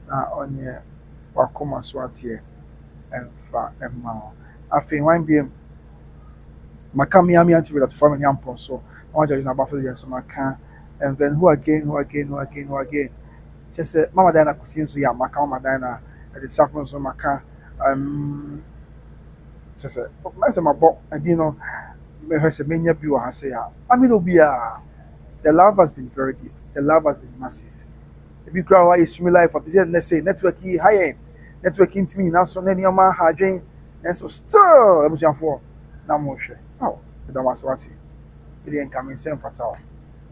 na onye wakoma so atie emfa emma afei wan biem maka miami anti with that for me ampon so I want to na ba for the so maka and then who again just mama dana kusin so ya maka mama dana the safon so maka just my say my bo again no me hwese menya bi wa say ya I mean obia the love has been very deep the love has been massive if you grow is stream life for business let's say networking high networking team na so na nioma ha adwen and so still ebusiafo na mo hwe oh the was what it ain't coming same fatal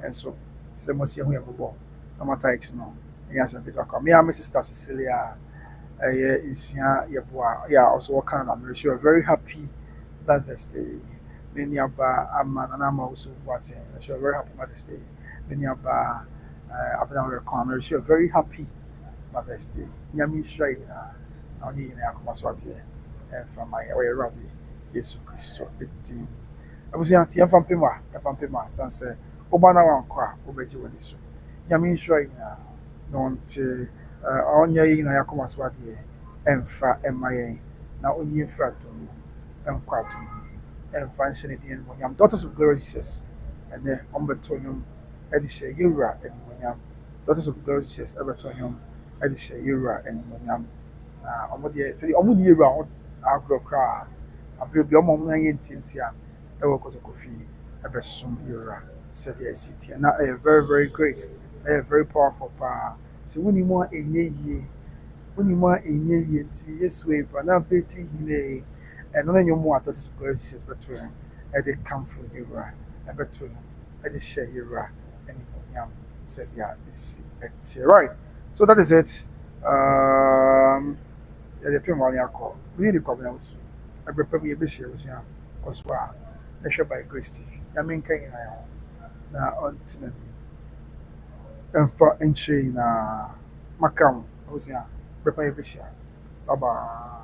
and so the most here go no matter it no yes and people come me and my sister Cecilia is here yeah also what kind I'm sure very happy Mother's Day many aba Nananom also what I'm sure very happy Mother's Day many aba I'm sure very happy Mother's Day nyami shrai na oni na akoma so ade from my way rabbi Jesus Christ team abusi anti yamfa mpema sanse obana wankwa obeji wani so nyami shrai na nonte onya yi na yakoma so ade emfa emaye na onyi fratum emkwatum emfa nshene den monyam daughters of glory Jesus and then ombetonyum edishe yura and monyam daughters of glory Jesus ebertonyum edishe yura and monyam na omode say omudi yura agrokra abiobi omom na yentintia ewo kotokofi ebesum yura said the city and very very great very powerful pa so woni mo enye yie nti yesu e bra na beti hile and no nyom mo daughters of glory Jesus beto e dey come for yura ebeto e dey share yura and monyam said yeah this right so that is it yeah, the people are really coming out. I prepare me a bit here, because I share by Grace TV. I mean, can now on Tinity and for entry na Macam, I was here. Prepare a bit here. Bye bye.